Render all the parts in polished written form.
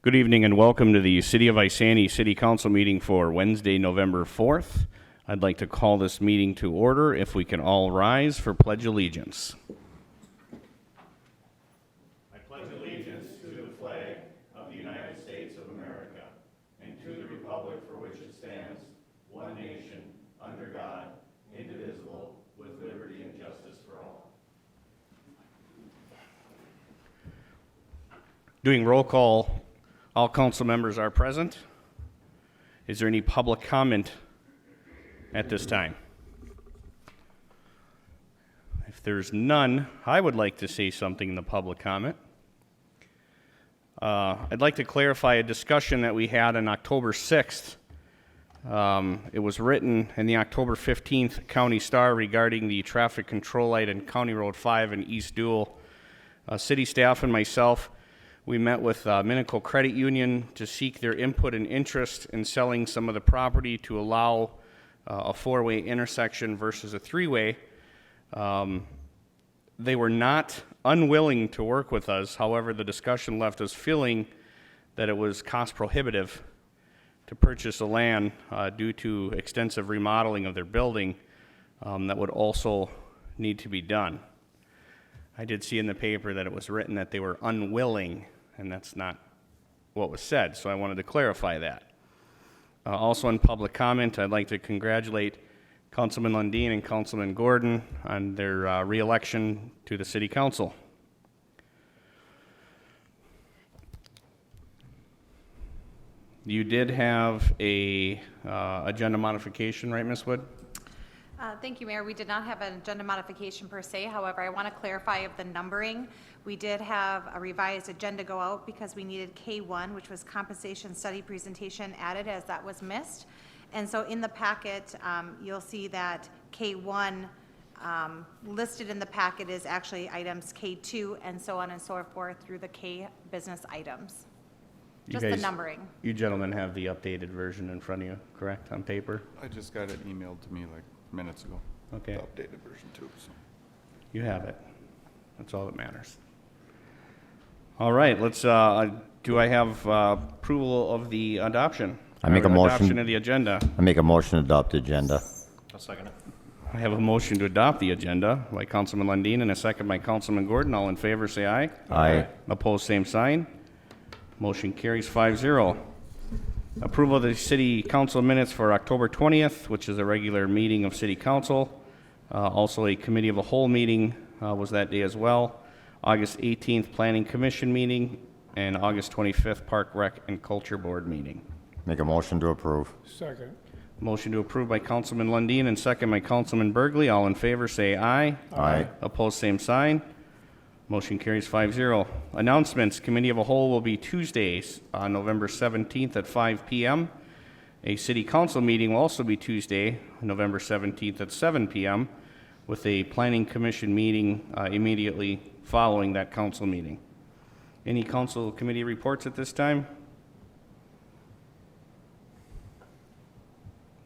Good evening and welcome to the City of Isani City Council meeting for Wednesday, November 4th. I'd like to call this meeting to order if we can all rise for Pledge Allegiance. I pledge allegiance to the flag of the United States of America and to the republic for which it stands, one nation, under God, indivisible, with liberty and justice for all. Doing roll call. All council members are present. Is there any public comment at this time? If there's none, I would like to say something in the public comment. I'd like to clarify a discussion that we had on October 6th. It was written in the October 15th County Star regarding the traffic control light on County Road 5 in East Dual. City staff and myself, we met with Minico Credit Union to seek their input and interest in selling some of the property to allow a four-way intersection versus a three-way. They were not unwilling to work with us. However, the discussion left us feeling that it was cost prohibitive to purchase the land due to extensive remodeling of their building that would also need to be done. I did see in the paper that it was written that they were unwilling, and that's not what was said, so I wanted to clarify that. Also in public comment, I'd like to congratulate Councilman Lundin and Councilman Gordon on their re-election to the City Council. You did have a agenda modification, right, Ms. Wood? Thank you, Mayor. We did not have an agenda modification per se. However, I want to clarify of the numbering. We did have a revised agenda go out because we needed K1, which was compensation study presentation, added as that was missed. And so in the packet, you'll see that K1 listed in the packet is actually items K2 and so on and so forth through the K business items. Just the numbering. You gentlemen have the updated version in front of you, correct, on paper? I just got it emailed to me like minutes ago. Okay. The updated version too. So. You have it. That's all that matters. All right, let's, do I have approval of the adoption? I make a motion. Adoption of the agenda. I make a motion to adopt the agenda. I'll second it. I have a motion to adopt the agenda by Councilman Lundin and a second by Councilman Gordon. All in favor, say aye. Aye. Opposed, same sign. Motion carries 5-0. Approval of the City Council minutes for October 20th, which is a regular meeting of City Council. Also a Committee of the Whole meeting was that day as well. August 18th Planning Commission meeting and August 25th Park Rec and Culture Board meeting. Make a motion to approve. Second. Motion to approve by Councilman Lundin and second by Councilman Burgley. All in favor say aye. Aye. Opposed, same sign. Motion carries 5-0. Announcements. Committee of a Whole will be Tuesdays on November 17th at 5 p.m. A City Council meeting will also be Tuesday, November 17th at 7 p.m. with a Planning Commission meeting immediately following that council meeting. Any council committee reports at this time?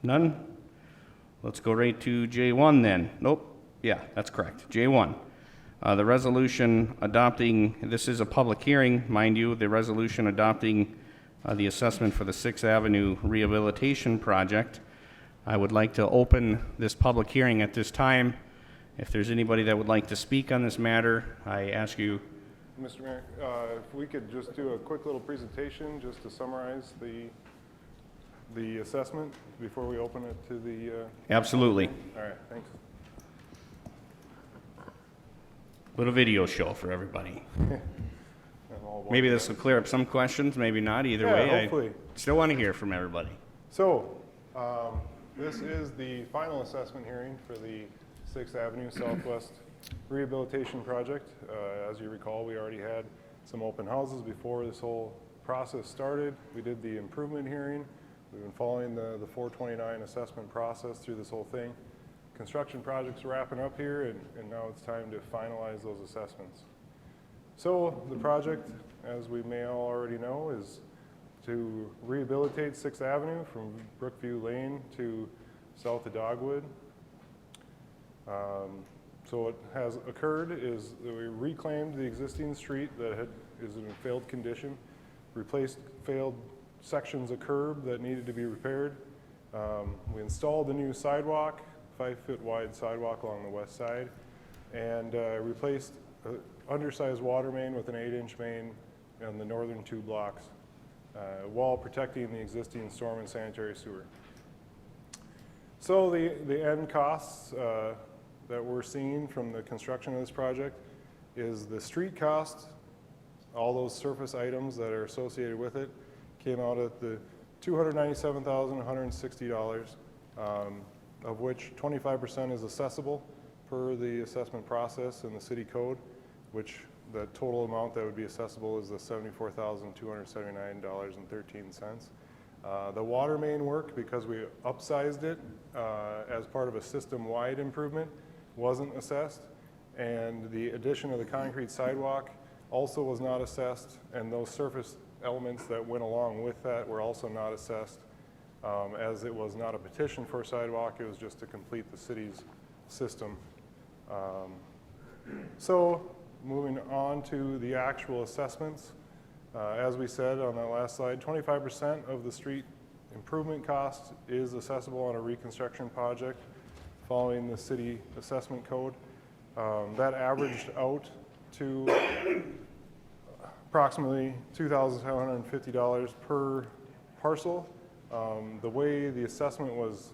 None? Let's go right to J1 then. Nope. Yeah, that's correct. J1. The resolution adopting, this is a public hearing, mind you, the resolution adopting the assessment for the 6th Avenue Rehabilitation Project. I would like to open this public hearing at this time. If there's anybody that would like to speak on this matter, I ask you. Mr. Mayor, if we could just do a quick little presentation just to summarize the assessment before we open it to the... Absolutely. All right, thanks. Little video show for everybody. Maybe this will clear up some questions, maybe not. Either way, hopefully. I still want to hear from everybody. So, this is the final assessment hearing for the 6th Avenue Southwest Rehabilitation Project. As you recall, we already had some open houses before this whole process started. We did the improvement hearing. We've been following the 429 assessment process through this whole thing. Construction projects are wrapping up here, and now it's time to finalize those assessments. So the project, as we may all already know, is to rehabilitate 6th Avenue from Brookview Lane to south of Dogwood. So what has occurred is that we reclaimed the existing street that is in a failed condition. replaced failed sections of curb that needed to be repaired. We installed a new sidewalk, 5-foot wide sidewalk along the west side, and replaced an undersized water main with an 8-inch main on the northern 2 blocks, while protecting the existing storm and sanitary sewer. So the end costs that we're seeing from the construction of this project is the street cost, all those surface items that are associated with it, came out at the $297,160, of which 25% is accessible per the assessment process in the city code, which the total amount that would be accessible is the $74,279.13. The water main work, because we upsized it as part of a system-wide improvement, wasn't assessed, and the addition of the concrete sidewalk also was not assessed, and those surface elements that went along with that were also not assessed, as it was not a petition for a sidewalk, it was just to complete the city's system. So moving on to the actual assessments, as we said on that last slide, 25% of the street improvement cost is accessible on a reconstruction project following the city assessment code. That averaged out to approximately $2,750 per parcel. The way the assessment was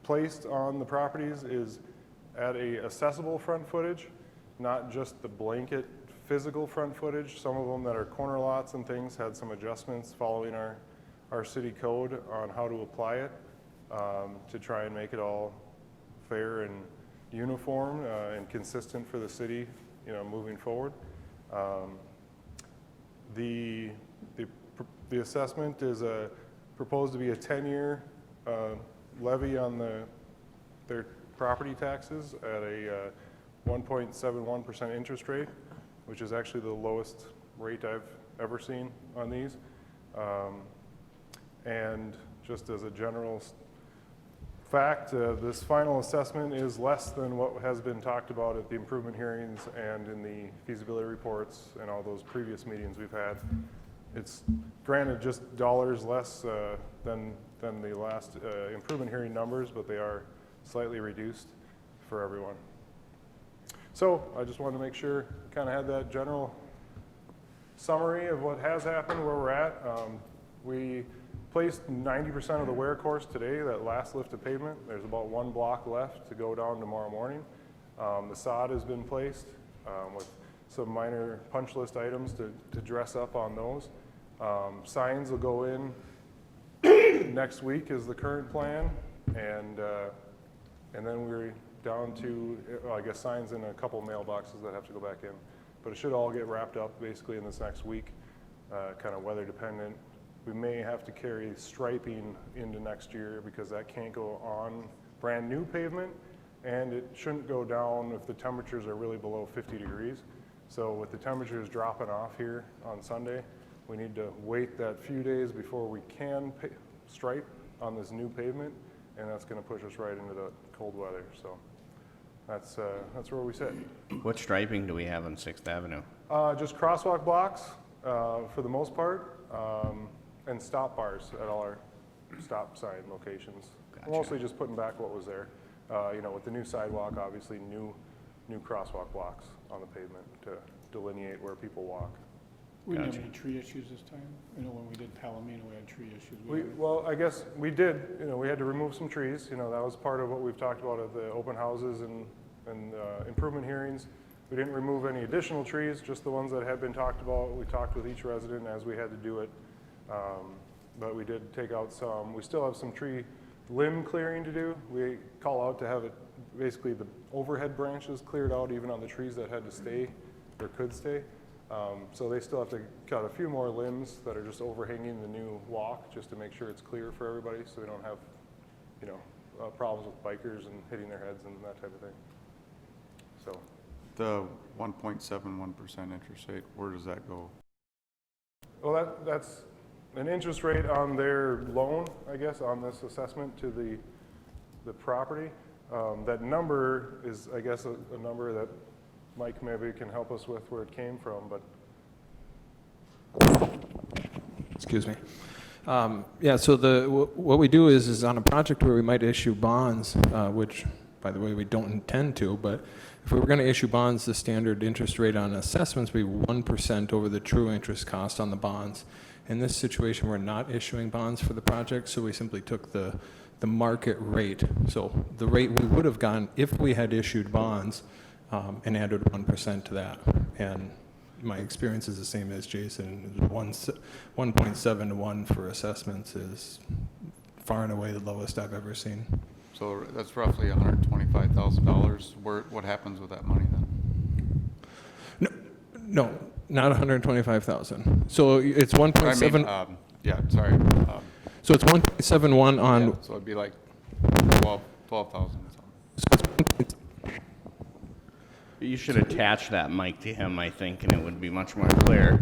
placed on the properties is at a accessible front footage, not just the blanket physical front footage. Some of them that are corner lots and things had some adjustments following our city code on how to apply it to try and make it all fair and uniform and consistent for the city, moving forward. The assessment is proposed to be a 10-year levy on their property taxes at a 1.71% interest rate, which is actually the lowest rate I've ever seen on these. And just as a general fact, this final assessment is less than what has been talked about at the improvement hearings and in the feasibility reports and all those previous meetings we've had. It's granted just dollars less than the last improvement hearing numbers, but they are slightly reduced for everyone. So I just wanted to make sure, kind of had that general summary of what has happened, where we're at. We placed 90% of the wear course today, that last lift of pavement. There's about 1 block left to go down tomorrow morning. The sod has been placed with some minor punch list items to dress up on those. Signs will go in next week is the current plan, and then we're down to, I guess, signs in a couple mailboxes that have to go back in. But it should all get wrapped up basically in this next week, kind of weather dependent. We may have to carry striping into next year because that can't go on brand new pavement, and it shouldn't go down if the temperatures are really below 50 degrees. So with the temperatures dropping off here on Sunday, we need to wait that few days before we can stripe on this new pavement, and that's going to push us right into the cold weather. So that's where we sit. What striping do we have on 6th Avenue? Just crosswalk blocks for the most part, and stop bars at all our stop sign locations. Gotcha. Mostly just putting back what was there. With the new sidewalk, obviously new crosswalk blocks on the pavement to delineate where people walk. We didn't have Gotcha. any tree issues this time? I know when we did Palomino, we had tree issues. Well, I guess we did, we had to remove some trees. That was part of what we've talked about at the open houses and improvement hearings. We didn't remove any additional trees, just the ones that had been talked about. We talked with each resident as we had to do it. But we did take out some. We still have some tree limb clearing to do. We call out to have it, basically the overhead branches cleared out even on the trees that had to stay or could stay. So they still have to cut a few more limbs that are just overhanging the new walk just to make sure it's clear for everybody so we don't have, problems with bikers and hitting their heads and that type of thing. So The 1.71% interest rate, where does that go? Well, that's an interest rate on their loan, I guess, on this assessment to the property. That number is, I guess, a number that Mike maybe can help us with where it came from, but excuse me. Yeah, so what we do is on a project where we might issue bonds, which, by the way, we don't intend to, but if we were going to issue bonds, the standard interest rate on assessments would be 1% over the true interest cost on the bonds. In this situation, we're not issuing bonds for the project, so we simply took the market rate. So the rate we would have gone if we had issued bonds and added 1% to that. And my experience is the same as Jason. 1.7 to 1 for assessments is far and away the lowest I've ever seen. So that's roughly $125,000. What happens with that money then? No, not 125,000. So it's I 1.7. mean, yeah, sorry. So it's 1.71 on. Yeah, so it'd be like 12,000 So it's 1.7 You should attach that mic to him, I think, and it would be much more clear.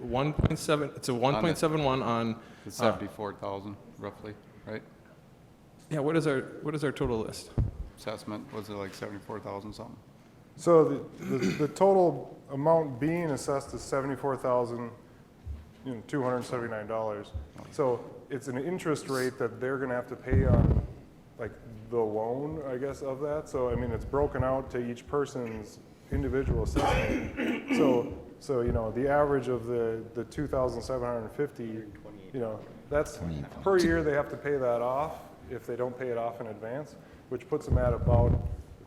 1.7. It's a 1.71 on. It's 74,000 roughly, right? Yeah. What is our total list? Assessment, was it like 74,000 something? So the total amount being assessed is $74,279. So it's an interest rate that they're gonna have to pay on, like, the loan, I guess, of that. So, I mean, it's broken out to each person's individual assessment. So, you know, the average of the 2,750, you know, that's, per year, they have to pay that off if they don't pay it off in advance, which puts them at about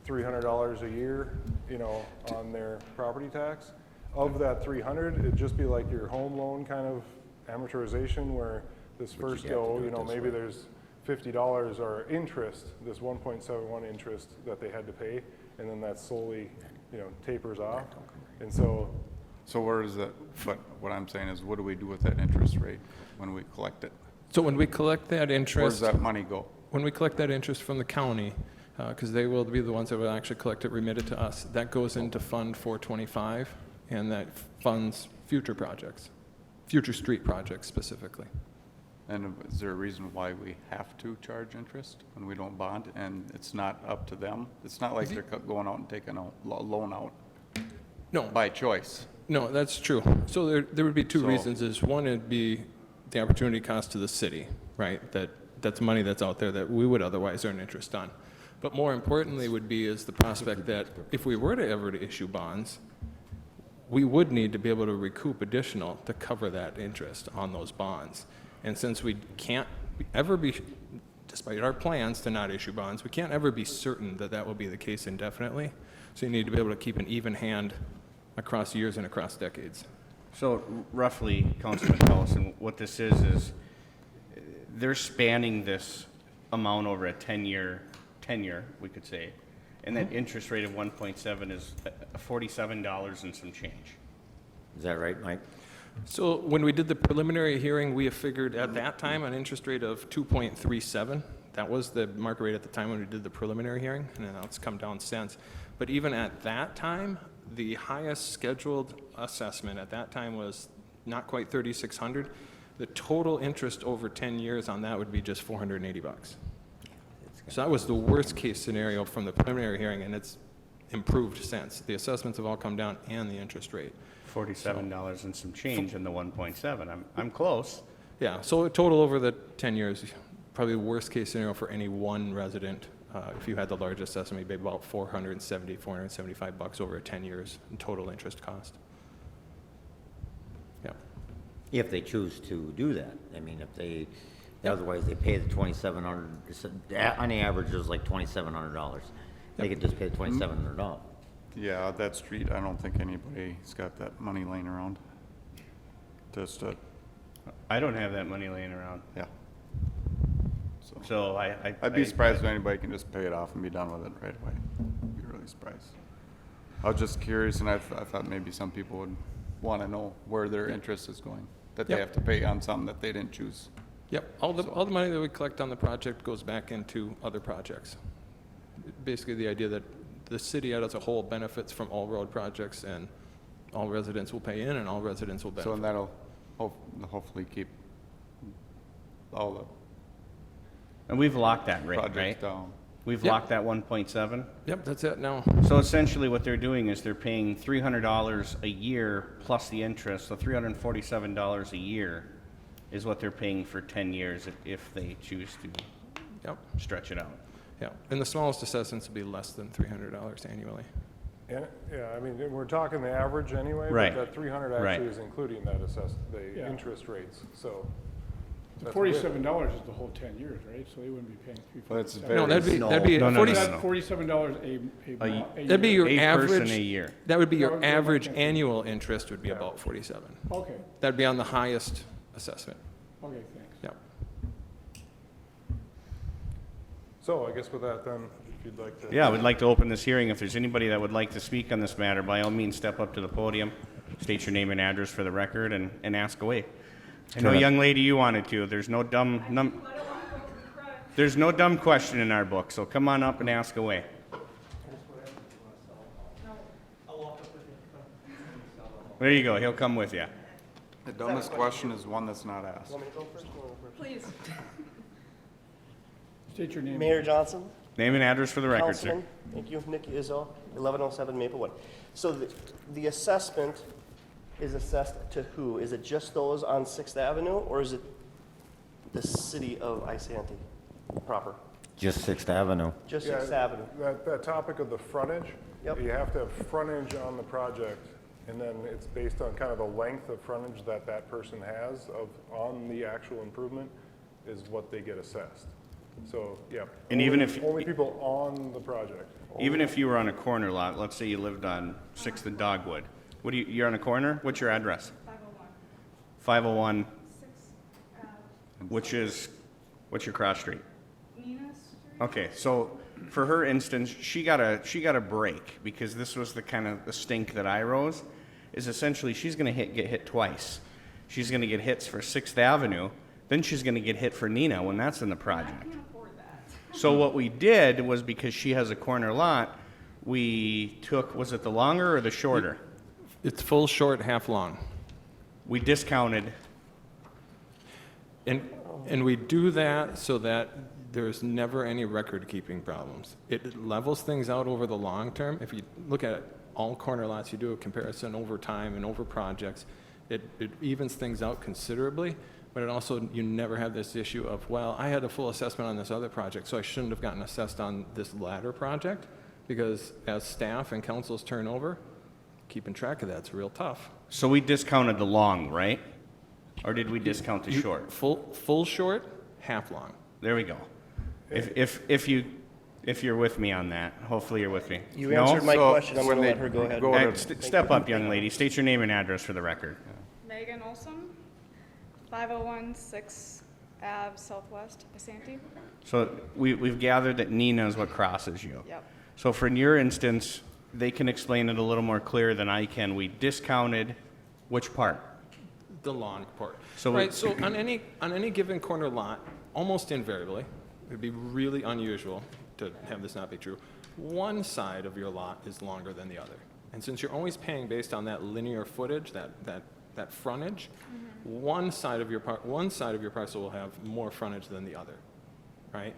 $300 a year, you know, on their property tax. Of that 300, it'd just be like your home loan kind of amortization, where this first go, you know, maybe there's $50 or interest, this 1.71 interest that they had to pay, and then that slowly, you know, tapers off. And so, So where is that, but what I'm saying is, what do we do with that interest rate when we collect it? So when we collect that Where does interest, that money go? when we collect that interest from the county, because they will be the ones that will actually collect it, remit it to us, that goes into Fund 425, and that funds future projects, future street projects specifically. And is there a reason why we have to charge interest when we don't bond, and it's not up to them? It's not like they're going out and taking a loan out No, by choice. no, that's true. So there would be two So- reasons. Is one, it'd be the opportunity cost to the city, right? That's money that's out there that we would otherwise earn interest on. But more importantly would be is the prospect that if we were to ever to issue bonds, we would need to be able to recoup additional to cover that interest on those bonds. And since we can't ever be, despite our plans to not issue bonds, we can't ever be certain that that will be the case indefinitely. So you need to be able to keep an even hand across years and across decades. So roughly, Councilman Collison, what this is they're spanning this amount over a 10-year tenure, we could say, and that interest rate of 1.7 is $47 and some change. Is that right, Mike? So when we did the preliminary hearing, we have figured at that time an interest rate of 2.37. That was the market rate at the time when we did the preliminary hearing, and now it's come down since. But even at that time, the highest scheduled assessment at that time was not quite $3,600. The total interest over 10 years on that would be just $480. So that was the worst case scenario from the preliminary hearing, and it's improved since. The assessments have all come down and the interest rate. $47 and some change in the 1.7. I'm close. Yeah, so total over the 10 years, probably the worst case scenario for any one resident, if you had the largest assessment, it'd be about $475 over 10 years in total interest cost. Yeah. If they choose to do that. I mean, if they, otherwise they pay the $2,700, on the average it's like $2,700. They could just pay the $2,700. Yeah, that street, I don't think anybody's got that money laying around. Just, I don't have that money laying around. yeah. So I'd be surprised if anybody can just pay it off and be done with it right away. I'd be really surprised. I was just curious, and I thought maybe some people would want to know where their interest is going, that they Yep. have to pay on something that they didn't choose. Yep, all the money that we collect on the project goes back into other projects. Basically, the idea that the city as a whole benefits from all road projects, and all residents will pay in and all residents will So benefit. that'll hopefully keep all the And we've locked that rate, projects right? down. We've Yep. locked that 1.7. Yep, that's it now. So essentially what they're doing is they're paying $300 a year plus the interest, so $347 a year is what they're paying for 10 years if they choose to Yep, stretch it out. yeah. And the smallest assessments would be less than $300 annually. And, yeah, I mean, we're talking the average anyway, Right. but that 300 Right. actually is including that the Yeah. interest rates, so. The that's $47 is the whole 10 years, right? So they wouldn't be paying Well, it's 347. No, that'd be No, no, 40, no, no. That's $47 a that'd be year. your A person average, a year. that would be That your would be my average thinking. annual interest would be about 47. Okay, That'd be on the highest assessment. okay, thanks. Yep. So I guess with that then, if you'd like to. Yeah, I would like to open this hearing. If there's anybody that would like to speak on this matter, by all means, step up to the podium, state your name and address for the record, and ask away. I know, young lady, you wanted to. There's no there's no dumb question in our book, so come on up and ask away. There you go. He'll come with you. The dumbest question is one that's not asked. Please. State your name. Mayor Johnson, Name and address for the record, sir. Councilman, thank you, Nick Izzo, 1107 Maplewood. So the assessment is assessed to who? Is it just those on 6th Avenue, or is it the city of Isanti proper? Just 6th Avenue. Just Yeah, 6th Avenue? That topic of the frontage, Yep. you have to have frontage on the project, and then it's based on kind of the length of frontage that that person has on the actual improvement is what they get assessed. So, yeah. And even if- Only people on the project. Even if you were on a corner lot, let's say you lived on 6th and Dogwood. What do you're on a corner? What's your address? 501. 501, what's your cross street? Okay, so for her instance, she got a break because this was the kind of the stink that I rose, is essentially she's gonna get hit twice. She's gonna get hits for 6th Avenue, then she's gonna get hit for Nina when that's in the project. So what we did was, because she has a corner lot, we took, was it the longer or the shorter? It's full, short, half long. We discounted, And we do that so that there's never any record-keeping problems. It levels things out over the long term. If you look at all corner lots, you do a comparison over time and over projects, it evens things out considerably, but it also, you never have this issue of, well, I had a full assessment on this other project, so I shouldn't have gotten assessed on this latter project, because as staff and councils turn over, keeping track of that's real tough. so we discounted the long, right? Or did we discount the short? Full short, half long. There we go. If you're with me on that, hopefully you're with me. You No? answered my So question, I'm when gonna they let her go ahead. go to- Step up, young lady. State your name and address for the record. Megan Olson, 501 6th Ave Southwest, Isanti. So we've gathered that Nina is what crosses you. Yep. So for in your instance, they can explain it a little more clear than I can. We discounted which part? The long part. So Right, so on any given corner lot, almost invariably, it'd be really unusual to have this not be true, one side of your lot is longer than the other. And since you're always paying based on that linear footage, that frontage, one side of your parcel will have more frontage than the other, right?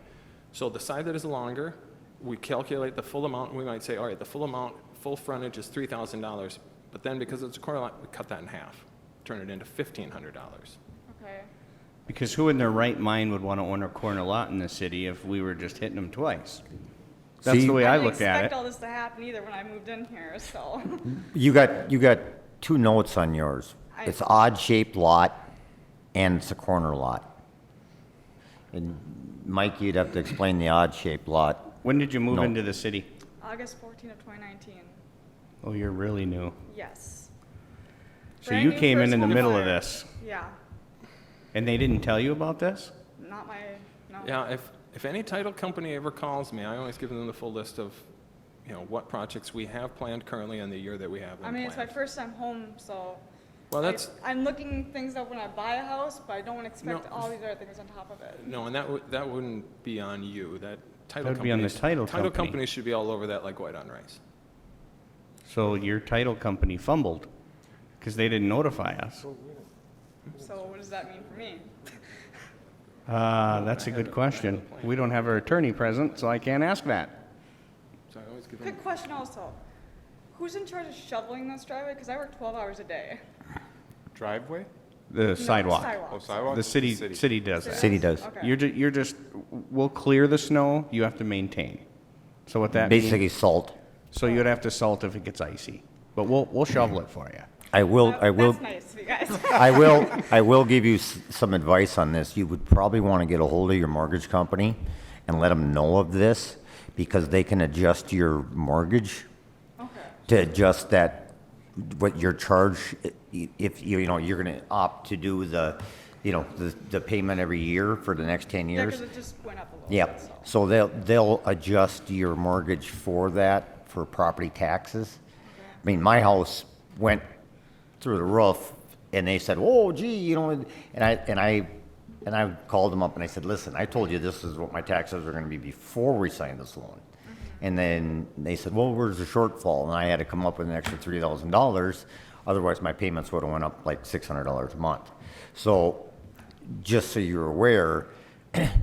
So the side that is longer, we calculate the full amount, and we might say, all right, the full frontage is $3,000, but then because it's a corner lot, we cut that in half, turn it into $1,500. Okay. Because who in their right mind would want to own a corner lot in the city if we were just hitting them twice? That's See- the way I didn't looked at expect it. all this to happen either when I moved in here, so. You got two notes on yours. I- It's odd-shaped lot, and it's a corner lot. And Mike, you'd have to explain the odd-shaped lot. When did you move No. into the city? August 14th of 2019. Oh, you're really new. Yes. So Brand you new came in first the home middle of buyer. this, Yeah, and they didn't tell you about this? not my, no. Yeah, if any title company ever calls me, I always give them the full list of, what projects we have planned currently and the year that we have them I mean, it's my planned. first time home, so. Well, I'm looking things up when I buy a house, but I don't expect No. all these other things on top of it. no, and that wouldn't be on you. That title That would be on the companies- title Title company. companies should be all over that like white on rice. So your title company fumbled because they didn't notify us. So what does that mean for me? That's a good question. We don't have our attorney present, so I can't ask that. So I always give them, Quick question also. Who's in charge of shoveling this driveway? Because I work 12 hours a day. Driveway? The sidewalk. Oh, sidewalk? The city does that. City does. Okay. You're just, we'll clear the snow, you have to maintain. So what that means, Basically salt. so you'd have to salt if it gets icy. But we'll shovel it for you. I will, That's nice of you guys. I will give you some advice on this. You would probably want to get a hold of your mortgage company and let them know of this, because they can adjust your mortgage to adjust that, what your charge, if you know, you're going to opt to do the, you know, the payment every year for the next 10 Yeah, years. because it just went up a little Yeah, bit, so. so they'll adjust your mortgage for that, for property taxes. I mean, my house went through the roof, and they said, "Oh, gee, you know," and I called them up and I said, "Listen, I told you this is what my taxes are going to be before we signed this loan." And then they said, "Well, where's the shortfall?" And I had to come up with an extra $3,000. Otherwise, my payments would have went up like $600 a month. So, just so you're aware,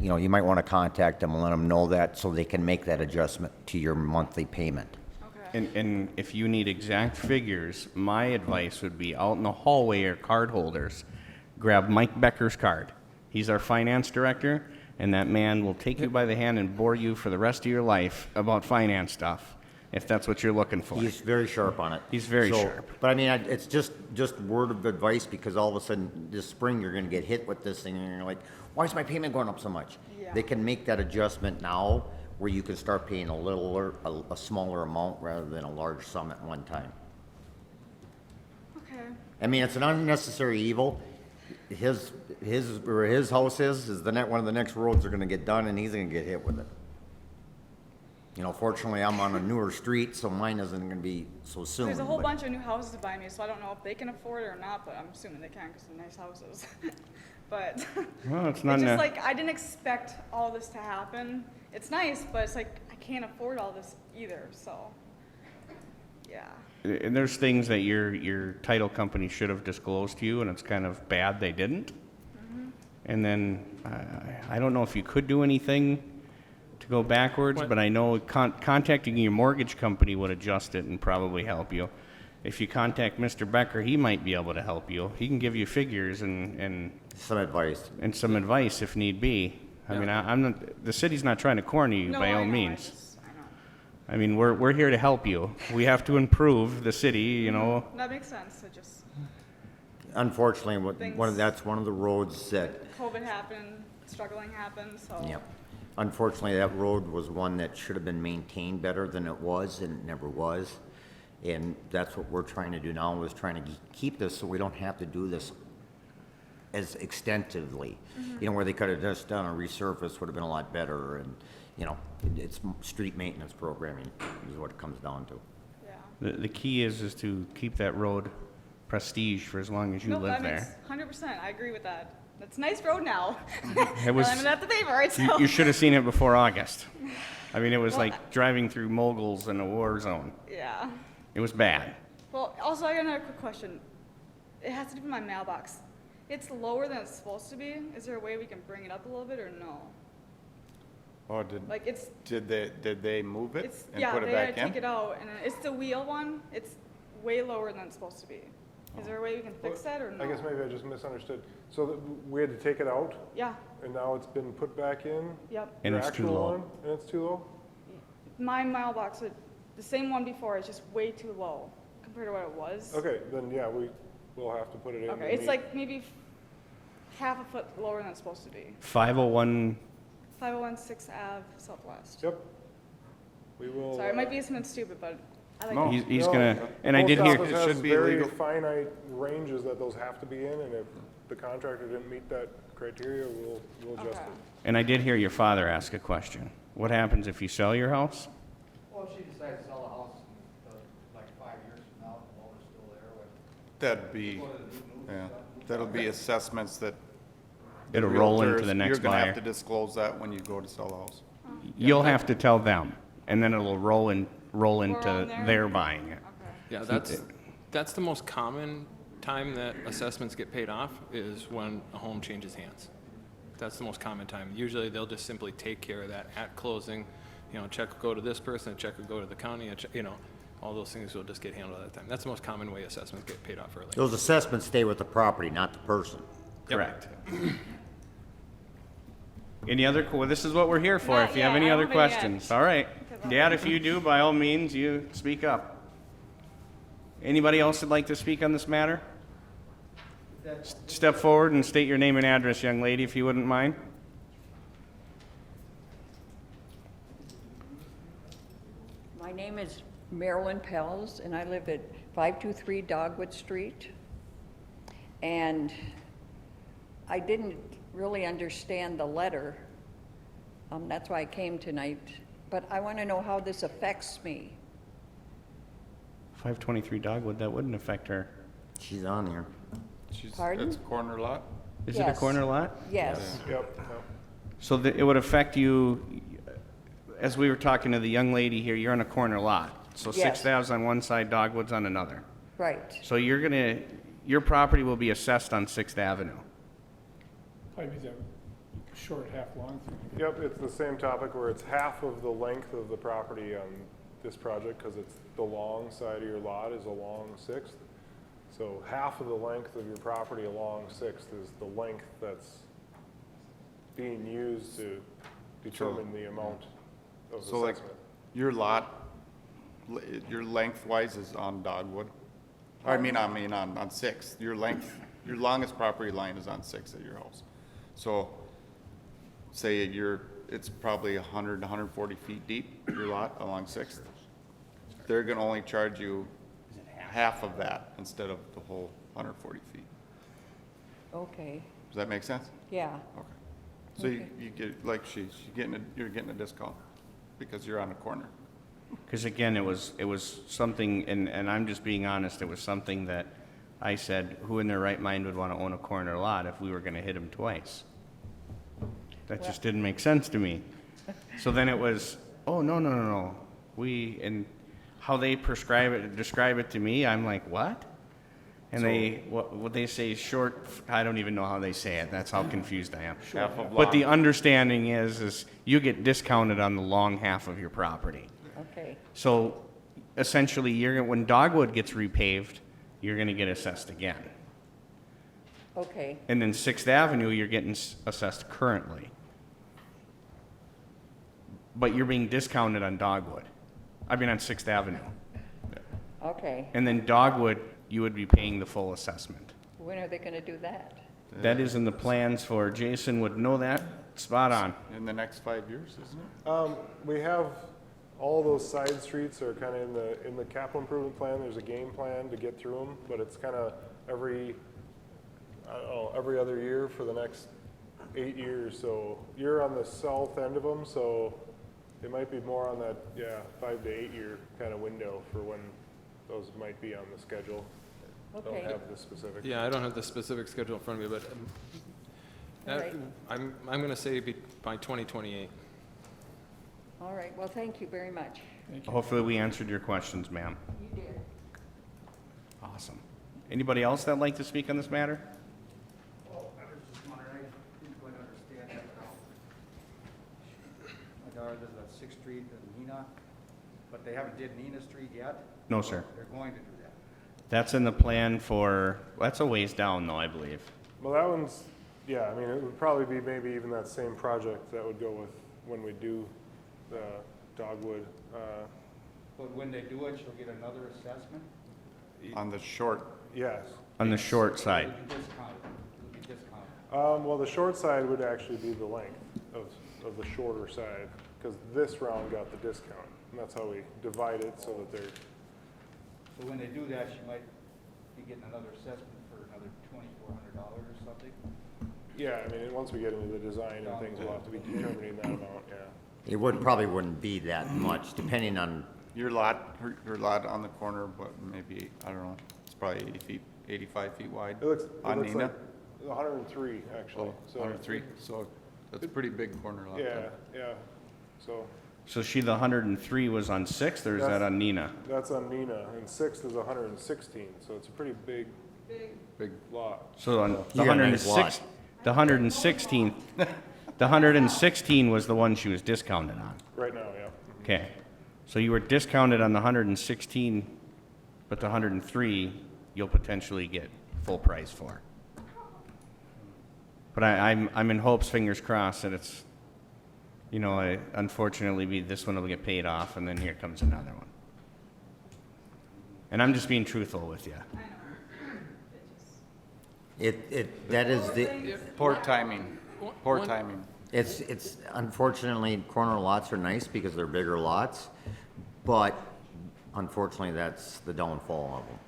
you know, you might want to contact them and let them know that, so they can make that adjustment to your monthly payment. And if you need exact figures, my advice would be out in the hallway are card holders. Grab Mike Becker's card. He's our finance director, and that man will take you by the hand and bore you for the rest of your life about finance stuff, if that's what you're looking for. He's very sharp on it. He's very So, sharp. But I mean, it's just word of advice, because all of a sudden this spring you're going to get hit with this thing, and you're like, why is my payment going up so much? Yeah. They can make that adjustment now, where you can start paying a smaller amount rather than a large sum at one time. Okay. I mean, it's an unnecessary evil. Where his house is one of the next roads are going to get done, and he's going to get hit with it. You know, fortunately, I'm on a newer street, so mine isn't going to be so soon. There's a whole but- bunch of new houses by me, so I don't know if they can afford it or not, but I'm assuming they can because they're nice houses. But Well, it's it's not, just like, I didn't expect all this to happen. It's nice, but it's like, I can't afford all this either, so, yeah. and there's things that your title company should have disclosed to you, and it's kind of bad they didn't. And then, I don't know if you could do anything to go backwards, but I know contacting your mortgage company would adjust it and probably help you. If you contact Mr. Becker, he might be able to help you. He can give you figures and Some advice. some advice if need be. I mean, I'm not, the city's not trying to corner you No, by I all know, means. I know. I mean, we're here to help you. We have to improve the city, you know. That makes sense, it just, Unfortunately, Things- that's one of the roads that, COVID happened, struggling happened, so. yep. Unfortunately, that road was one that should have been maintained better than it was, and it never was. And that's what we're trying to do now, is trying to keep this so we don't have to do this as extensively. You know, where they could have just done a resurface would have been a lot better, and, you know, it's street maintenance programming is what it comes down to. Yeah. The key is to keep that road prestige for as long as you Nope, live that there. makes 100%, I agree with that. That's a nice road now. It was, I'm at the paper, right, so. you should have seen it before August. I mean, it was like driving through moguls in a war zone. Yeah. It was bad. Well, also, I got another quick question. It has to do with my mailbox. It's lower than it's supposed to be. Is there a way we can bring it up a little bit, or no? Oh, Like, it's, did they move it it's, and yeah, put it they had back to in? take it out, and it's the wheel one. It's way lower than it's supposed to be. Is there a way we can fix that, or no? I guess maybe I just misunderstood. So we had to take it out, Yeah, and now it's been put back in? yep. And Your it's too actual low. one, and it's too low? My mailbox, the same one before, is just way too low compared to what it was. Okay, then yeah, we'll have to put it in. Okay, it's like maybe half a foot lower than it's supposed to be. 501, 501 6th Ave Southwest. Yep. We will. Sorry, it might be something stupid, but I like No. it. he's No, gonna, and I post did hear, office It has should be very legal. finite ranges that those have to be in, and if the contractor didn't meet that criteria, we'll adjust Okay. it. and I did hear your father ask a question. What happens if you sell your house? Well, if she decides to sell the house, like 5 years from now, the loan is still there, like, That'd be, yeah, that'll be assessments that. the It'll roll into realtors- the next You're gonna buyer. have to disclose that when you go to sell the house. You'll have to tell them, and then it'll roll into on there? their buying it. Yeah, that's the most common time that assessments get paid off, is when a home changes hands. That's the most common time. Usually, they'll just simply take care of that at closing. You know, a check will go to this person, a check will go to the county, you know, all those things will just get handled at that time. That's the most common way assessments get paid off early. Those assessments stay with the property, not the person. Correct. Any other, well, this is what we're here for, Not if you have yet. any I other don't have any questions. yet. All right. Dad, if you do, by all means, you speak up. Anybody else that'd like to speak on this matter? Step forward and state your name and address, young lady, if you wouldn't mind. My name is Marilyn Pels, and I live at 523 Dogwood Street. And I didn't really understand the letter. That's why I came tonight. But I want to know how this affects me. 523 Dogwood, that wouldn't affect her. She's on here. Pardon? It's a corner lot? Is it a Yes. corner lot? Yes. Yep. So it would affect you, as we were talking to the young lady here, you're on a corner lot. So Yes. Sixth Ave's on one side, Dogwood's on another. Right. So your property will be assessed on Sixth Avenue. Probably that short, half-long thing. Yep, it's the same topic where it's half of the length of the property on this project, because it's the long side of your lot is along Sixth. So half of the length of your property along Sixth is the length that's being used to determine the amount of So like, assessment. your lot, your lengthwise is on Dogwood? I mean on Sixth. Your longest property line is on Sixth at your house. So say it's probably 100 to 140 feet deep, your lot along Sixth. They're gonna only charge you half of that instead of the whole 140 feet. Okay. Does that make sense? Yeah. Okay. So Okay. you get, like you're getting a discount because you're on a corner. Because again, it was something, and I'm just being honest, it was something that I said, who in their right mind would want to own a corner lot if we were going to hit them twice? That just didn't make sense to me. So then it was, oh, no. And how they describe it to me, I'm like, what? And what they say short, I don't even know how they say it. That's how confused I am. Half of But the long. understanding is you get discounted on the long half of your property. Okay. So essentially, when Dogwood gets repaved, you're going to get assessed again. Okay. And then Sixth Avenue, you're getting assessed currently. But you're being discounted on Dogwood. I mean, on Sixth Avenue. Okay. And then Dogwood, you would be paying the full assessment. When are they going to do that? That is in the plans for, Jason would know that, spot on. In the next 5 years, isn't it? We have, all those side streets are kind of in the capital improvement plan. There's a game plan to get through them, but it's kind of every other year for the next 8 years. So you're on the south end of them, so it might be more on that, 5 to 8 year kind of window for when those might be on the schedule. Okay. Don't have the specific. Yeah, I don't have the specific schedule in front of me, but All right. I'm going to say by 2028. All right. Well, thank you very much. Hopefully, we answered your questions, ma'am. You did. Awesome. Anybody else that'd like to speak on this matter? Well, I was just wondering, I didn't quite understand that. My daughter lives at Sixth Street in Neenah, but they haven't did Neenah Street yet? No, sir. They're going to do that. That's in the plan for, that's a ways down though, I believe. Well, that one's, I mean, it would probably be maybe even that same project that would go with when we do the Dogwood. But when they do it, she'll get another assessment? On the short, Yes. On the short side. It'll be discounted. It'll be discounted. Well, the short side would actually be the length of the shorter side, because this round got the discount. And that's how we divide it so that they're, So when they do that, she might be getting another assessment for another $2,400 or something? I mean, once we get into the design and things, we'll have to be determining that amount, It probably wouldn't be that much, depending on, your lot, her lot on the corner, but maybe, I don't know, it's probably 80 feet, 85 feet wide. It looks On like Neenah? 103, actually. Oh, So 103, so that's a pretty big corner lot. then. Yeah, so So the 103 was on Sixth, or is that on Neenah? that's on Neenah, and Sixth is 116, so it's a pretty big Big, lot. So on the You got a nice 106, the 116, the 116 was the one she was discounted on. Right now, yeah. Okay. So you were discounted on the 116, but the 103, you'll potentially get full price for. But I'm in hopes, fingers crossed, that it's, unfortunately, this one will get paid off, and then here comes another one. And I'm just being truthful with you. That is the, Poor timing, poor timing. it's unfortunately, corner lots are nice because they're bigger lots, but unfortunately, that's the downfall of them.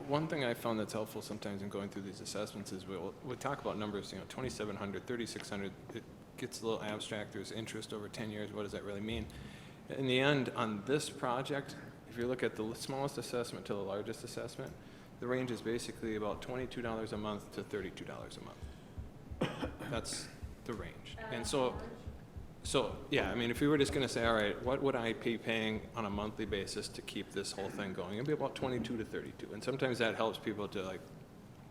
One thing I found that's helpful sometimes in going through these assessments is we'll talk about numbers, 2,700, 3,600, it gets a little abstract, there's interest over 10 years, what does that really mean? In the end, on this project, if you look at the smallest assessment to the largest assessment, the range is basically about $22 a month to $32 a month. That's the range. And so yeah, I mean, if we were just gonna say, all right, what would I be paying on a monthly basis to keep this whole thing going? It'd be about 22 to 32. And sometimes that helps people to like,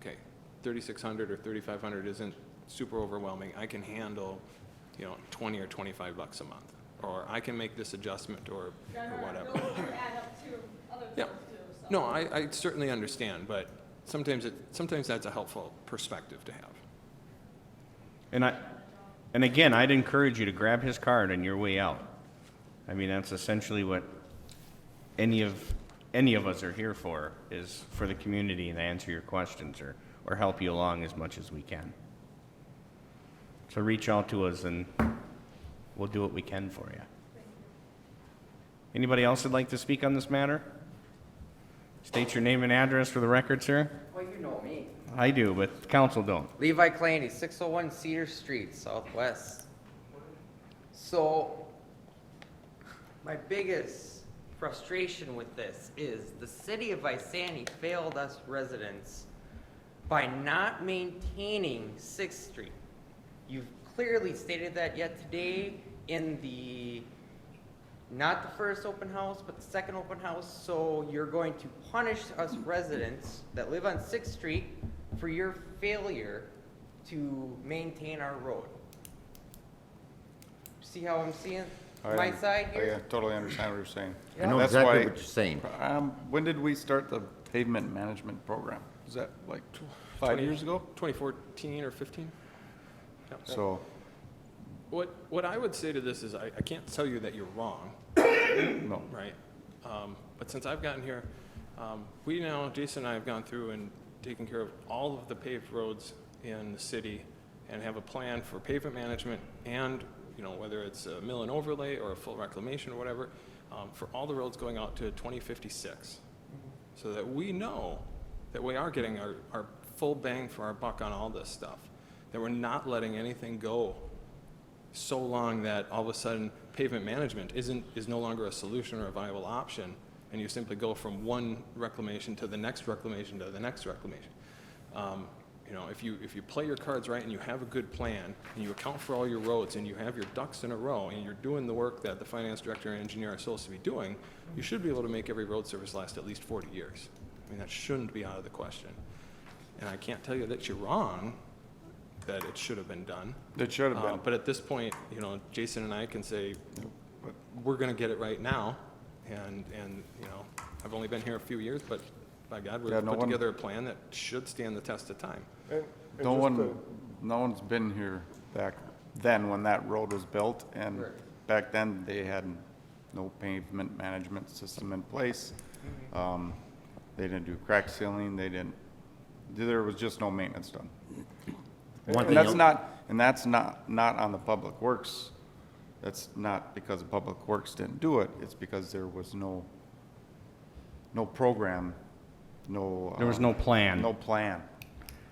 okay, 3,600 or 3,500 isn't super overwhelming. I can handle, 20 or 25 bucks a month, or I can make this adjustment or whatever. Yeah. No, I certainly understand, but sometimes that's a helpful perspective to have. And again, I'd encourage you to grab his card on your way out. I mean, that's essentially what any of us are here for, is for the community and answer your questions or help you along as much as we can. So reach out to us and we'll do what we can for you. Anybody else would like to speak on this matter? State your name and address for the record, sir. Well, you know me. I do, but council don't. Levi Claney, 601 Cedar Street, Southwest. So, my biggest frustration with this is the city of Isani failed us residents by not maintaining 6th Street. You've clearly stated that yet today in the, not the first open house, but the second open house. So you're going to punish us residents that live on 6th Street for your failure to maintain our road. See how I'm seeing my side here? I totally understand what you're saying. I know That's exactly why- what you're saying. When did we start the pavement management program? Is that like 5 years ago? 2014 or 15? Yeah. So, What I would say to this is I can't tell you that you're wrong, no. right? But since I've gotten here, Jason and I have gone through and taken care of all of the paved roads in the city and have a plan for pavement management and, whether it's a mill and overlay or a full reclamation or whatever, for all the roads going out to 2056. So that we know that we are getting our full bang for our buck on all this stuff. That we're not letting anything go so long that all of a sudden pavement management is no longer a solution or a viable option, and you simply go from one reclamation to the next reclamation to the next reclamation. If you play your cards right and you have a good plan and you account for all your roads and you have your ducks in a row and you're doing the work that the finance director and engineer are supposed to be doing, you should be able to make every road service last at least 40 years. I mean, that shouldn't be out of the question. And I can't tell you that you're wrong, that it should have been done. It should have been. But at this point, Jason and I can say, we're gonna get it right now. And I've only been here a few years, but by God, we've put together a plan that should stand the test of time. And No just one, no one's been here back then when that road was built, and back then they had no pavement management system in place. They didn't do crack sealing, there was just no maintenance done. And that's not on the Public Works. That's not because the Public Works didn't do it, it's because there was no program, There was no plan. no plan.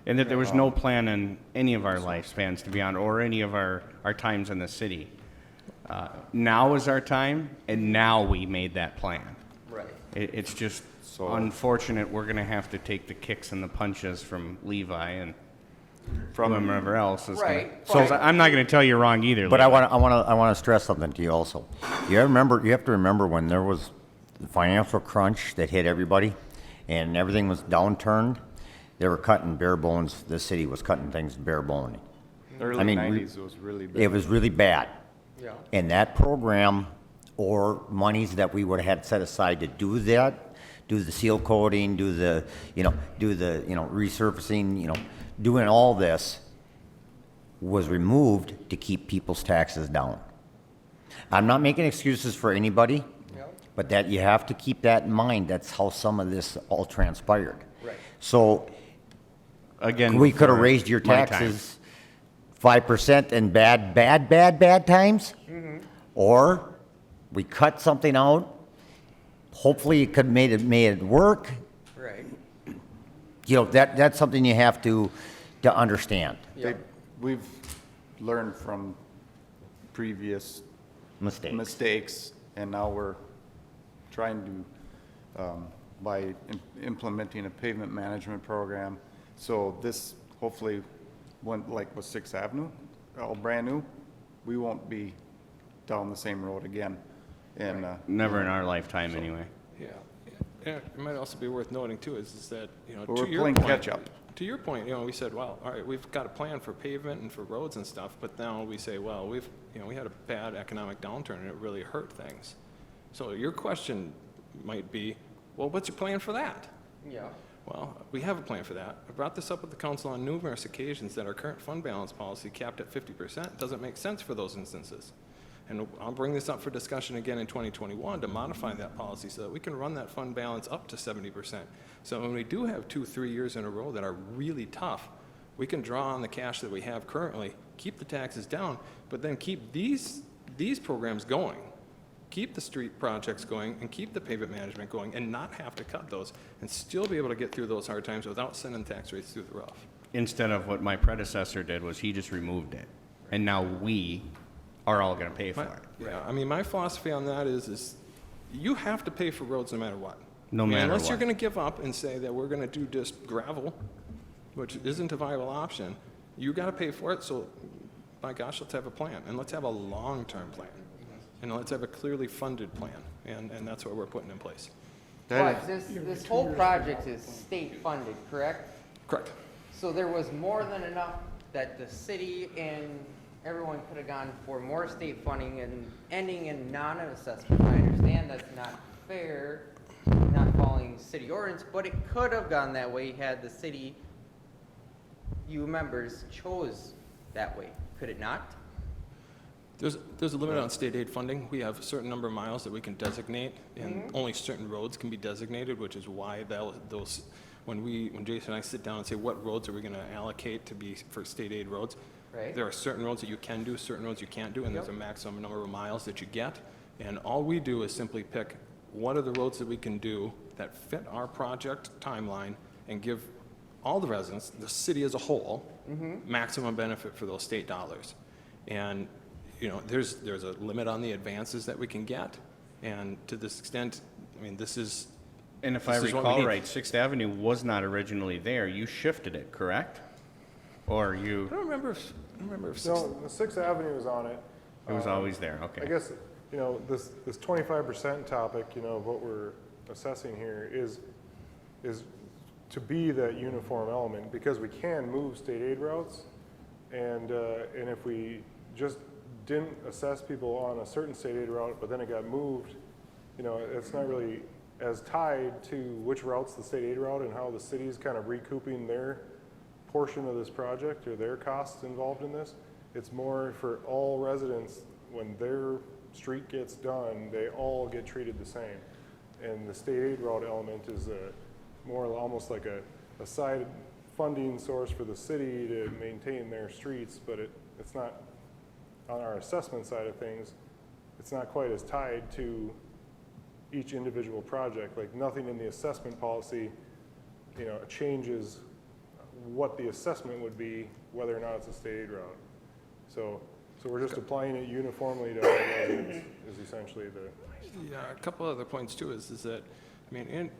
And that there was no plan in any of our lifespans, to be honest, or any of our times in the city. Now is our time, and now we made that plan. Right. It's just unfortunate we're gonna have to take the kicks and the punches from Levi and from whoever else is gonna. Right, So but- I'm not gonna tell you wrong either. But Levi. I want to stress something to you also. You have to remember when there was the financial crunch that hit everybody and everything was downturned, they were cutting bare bones, the city was cutting things bare bone. Early 90s, it was really bad. It was really bad. Yeah. And that program or monies that we would have had set aside to do that, do the seal coating, do the, resurfacing, doing all this was removed to keep people's taxes down. I'm not making excuses for anybody, but that you have to keep that in mind. That's how some of this all transpired. Right. So Again, we could have before raised your my time. taxes 5% in bad times, or we cut something out. Hopefully, it could made it work. Right. That's something you have to understand. We've learned from previous mistakes, and now we're trying to, by implementing a pavement management program. So this hopefully, like with 6th Avenue, all brand new, we won't be down the same road again. And Never in our lifetime, anyway. Yeah. It might also be worth noting too is that, But to we're your playing point, catch-up. To your point, we said, well, all right, we've got a plan for pavement and for roads and stuff, but now we say, well, we had a bad economic downturn and it really hurt things. So your question might be, well, what's your plan for that? Yeah. Well, we have a plan for that. I brought this up with the council on numerous occasions that our current fund balance policy capped at 50% doesn't make sense for those instances. And I'll bring this up for discussion again in 2021 to modify that policy so that we can run that fund balance up to 70%. So when we do have 2-3 years in a row that are really tough, we can draw on the cash that we have currently, keep the taxes down, but then keep these programs going. Keep the street projects going and keep the pavement management going and not have to cut those and still be able to get through those hard times without sending tax rates through the roof. Instead of what my predecessor did was he just removed it. And now we are all gonna pay for it. Yeah, I mean, my philosophy on that is you have to pay for roads no matter what. No I mean, matter unless you're what. gonna give up and say that we're gonna do just gravel, which isn't a viable option, you gotta pay for it, so by gosh, let's have a plan, and let's have a long-term plan. And let's have a clearly funded plan, and that's what we're putting in place. But this whole project is state funded, correct? Correct. So there was more than enough that the city and everyone could have gone for more state funding and ending in non-assessment. I understand that's not fair, not following city ordinance, but it could have gone that way had the city, you members chose that way, could it not? There's a limit on state aid funding. We have a certain number of miles that we can designate, and only certain roads can be designated, which is why those, when Jason and I sit down and say, what roads are we gonna allocate to be for state aid roads? Right. There are certain roads that you can do, certain roads you can't do, and there's a maximum number of miles that you get. And all we do is simply pick what are the roads that we can do that fit our project timeline and give all the residents, the city as a whole, maximum benefit for those state dollars. And there's a limit on the advances that we can get, and to this extent, I mean, this is. And if I recall right, 6th Avenue was not originally there. You shifted it, correct? Or you, I don't remember if No, the 6th Avenue is on it. it was always there, okay. I guess, this 25% topic, of what we're assessing here is to be that uniform element, because we can move state aid routes, and if we just didn't assess people on a certain state aid route, but then it got moved, it's not really as tied to which route's the state aid route and how the city's kind of recouping their portion of this project or their costs involved in this. It's more for all residents, when their street gets done, they all get treated the same. And the state aid route element is more almost like a side funding source for the city to maintain their streets, but it's not, on our assessment side of things, it's not quite as tied to each individual project. Like nothing in the assessment policy, changes what the assessment would be, whether or not it's a state aid route. So we're just applying it uniformly to all residents is essentially the. Yeah, a couple other points too is that, I mean,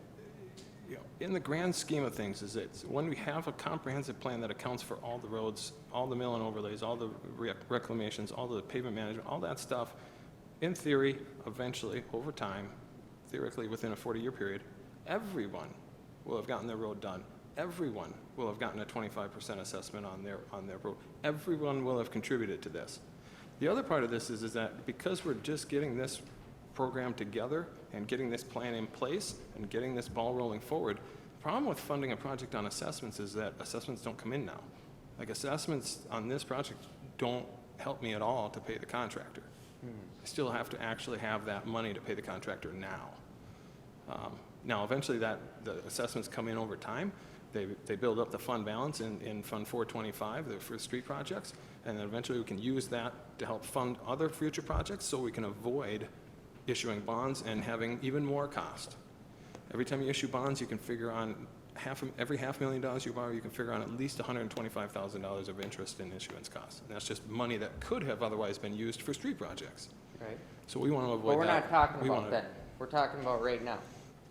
in the grand scheme of things, is that when we have a comprehensive plan that accounts for all the roads, all the mill and overlays, all the reclamations, all the pavement management, all that stuff, in theory, eventually, over time, theoretically within a 40-year period, everyone will have gotten their road done. Everyone will have gotten a 25% assessment on their road. Everyone will have contributed to this. The other part of this is that because we're just getting this program together and getting this plan in place and getting this ball rolling forward. The problem with funding a project on assessments is that assessments don't come in now. Like assessments on this project don't help me at all to pay the contractor. I still have to actually have that money to pay the contractor now. Now, eventually the assessments come in over time. They build up the fund balance in Fund 425 for street projects, and then eventually we can use that to help fund other future projects so we can avoid issuing bonds and having even more cost. Every time you issue bonds, you can figure on every $500,000 you borrow, you can figure on at least $125,000 of interest in issuance costs. And that's just money that could have otherwise been used for street projects. Right. So we want to avoid But we're that. not talking We about wanna- that. We're talking about right now.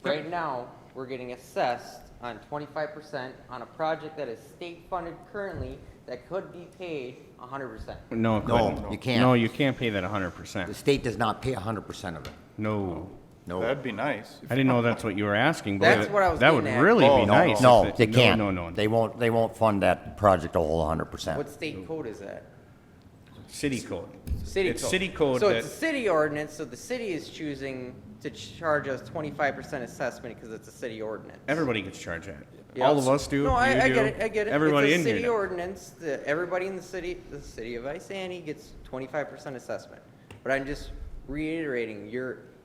Yep. Right now, we're getting assessed on 25% on a project that is state-funded currently that could be paid 100%. No, it No, couldn't. you can't. No, you can't pay that The 100%. state does not pay 100% of it. No. No. That'd be nice. I didn't know that's what you were asking, but That's what I was that would getting at. really Oh, be no, nice. No, if they it- can't. No, no, They won't fund that project a whole 100%. What state code is that? City code. City It's code. city code So that- it's a city ordinance, so the city is choosing to charge us 25% assessment because it's a city ordinance. Everybody gets charged that. Yeah. All of us do. No, I you get do, it, I get it. Everybody in It's a here. city does. ordinance, that everybody in the city of Isani gets 25% assessment. But I'm just reiterating,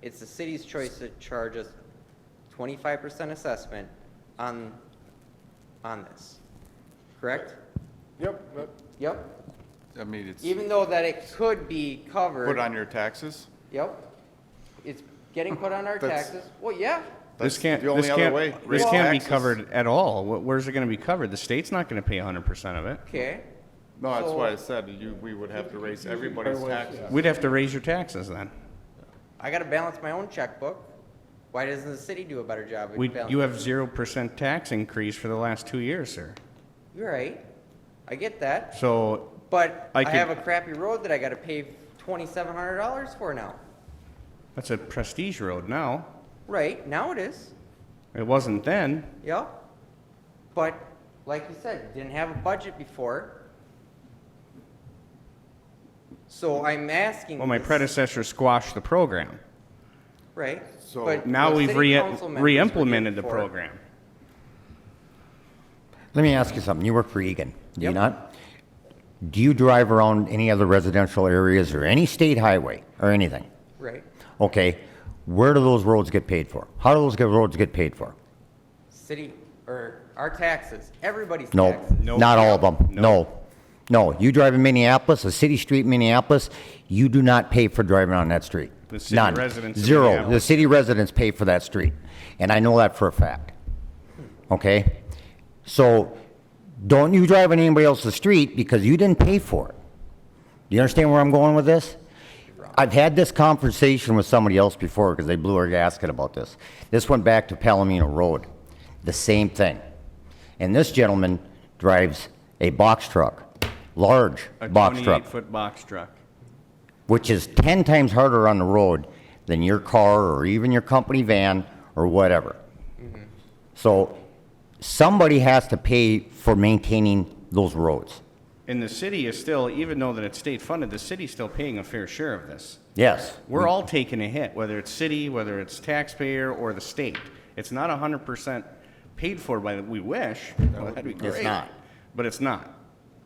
it's the city's choice to charge us 25% assessment on this, correct? Yep, that- Yep, I mean, it's even though that it could be covered. put on your taxes. Yep, it's getting put on our That's- taxes, well, yeah, This That's can't, the only this other can't, way. this Raise can't be taxes. covered at all. Where's it gonna be covered? The state's not gonna pay 100% of it. okay. No, that's So- why I said we would have to raise everybody's taxes. We'd have to raise your taxes then. I gotta balance my own checkbook. Why doesn't the city do a better job of balancing? You have 0% tax increase for the last 2 years, sir. You're right. I get that. So, But I I could- have a crappy road that I gotta pay $2,700 for now. that's a prestige road now. Right, now it is. It wasn't then. Yep. But, like you said, didn't have a budget before. So I'm asking. Well, my this- predecessor squashed the program. Right. So- but Now what we've city council members were re-implemented the getting for it- program. Let me ask you something. You work for Egan, do you Yep. not? Do you drive around any other residential areas or any state highway or anything? Right. Okay, where do those roads get paid for? How do those roads get paid for? City, or our taxes, everybody's No, taxes. Nope. not all of them. Nope. No. No, you drive in Minneapolis, a city street in Minneapolis, you do not pay for driving on that street. The city None. residents of Zero. The Minneapolis. city residents pay for that street. And I know that for a fact. Okay? So, don't you drive on anybody else's street because you didn't pay for it. Do you understand where I'm going with this? I've had this conversation with somebody else before because they blew our gasket about this. This went back to Palomino Road. The same thing. And this gentleman drives a box truck, large A box truck, 28-foot box truck. which is 10 times harder on the road than your car or even your company van or whatever. So somebody has to pay for maintaining those roads. And the city is still, even though that it's state funded, the city's still paying a fair share of this. Yes. We're all taking a hit, whether it's city, whether it's taxpayer, or the state. It's not 100% paid for by, we wish, well, that'd be great. It's not. But it's not.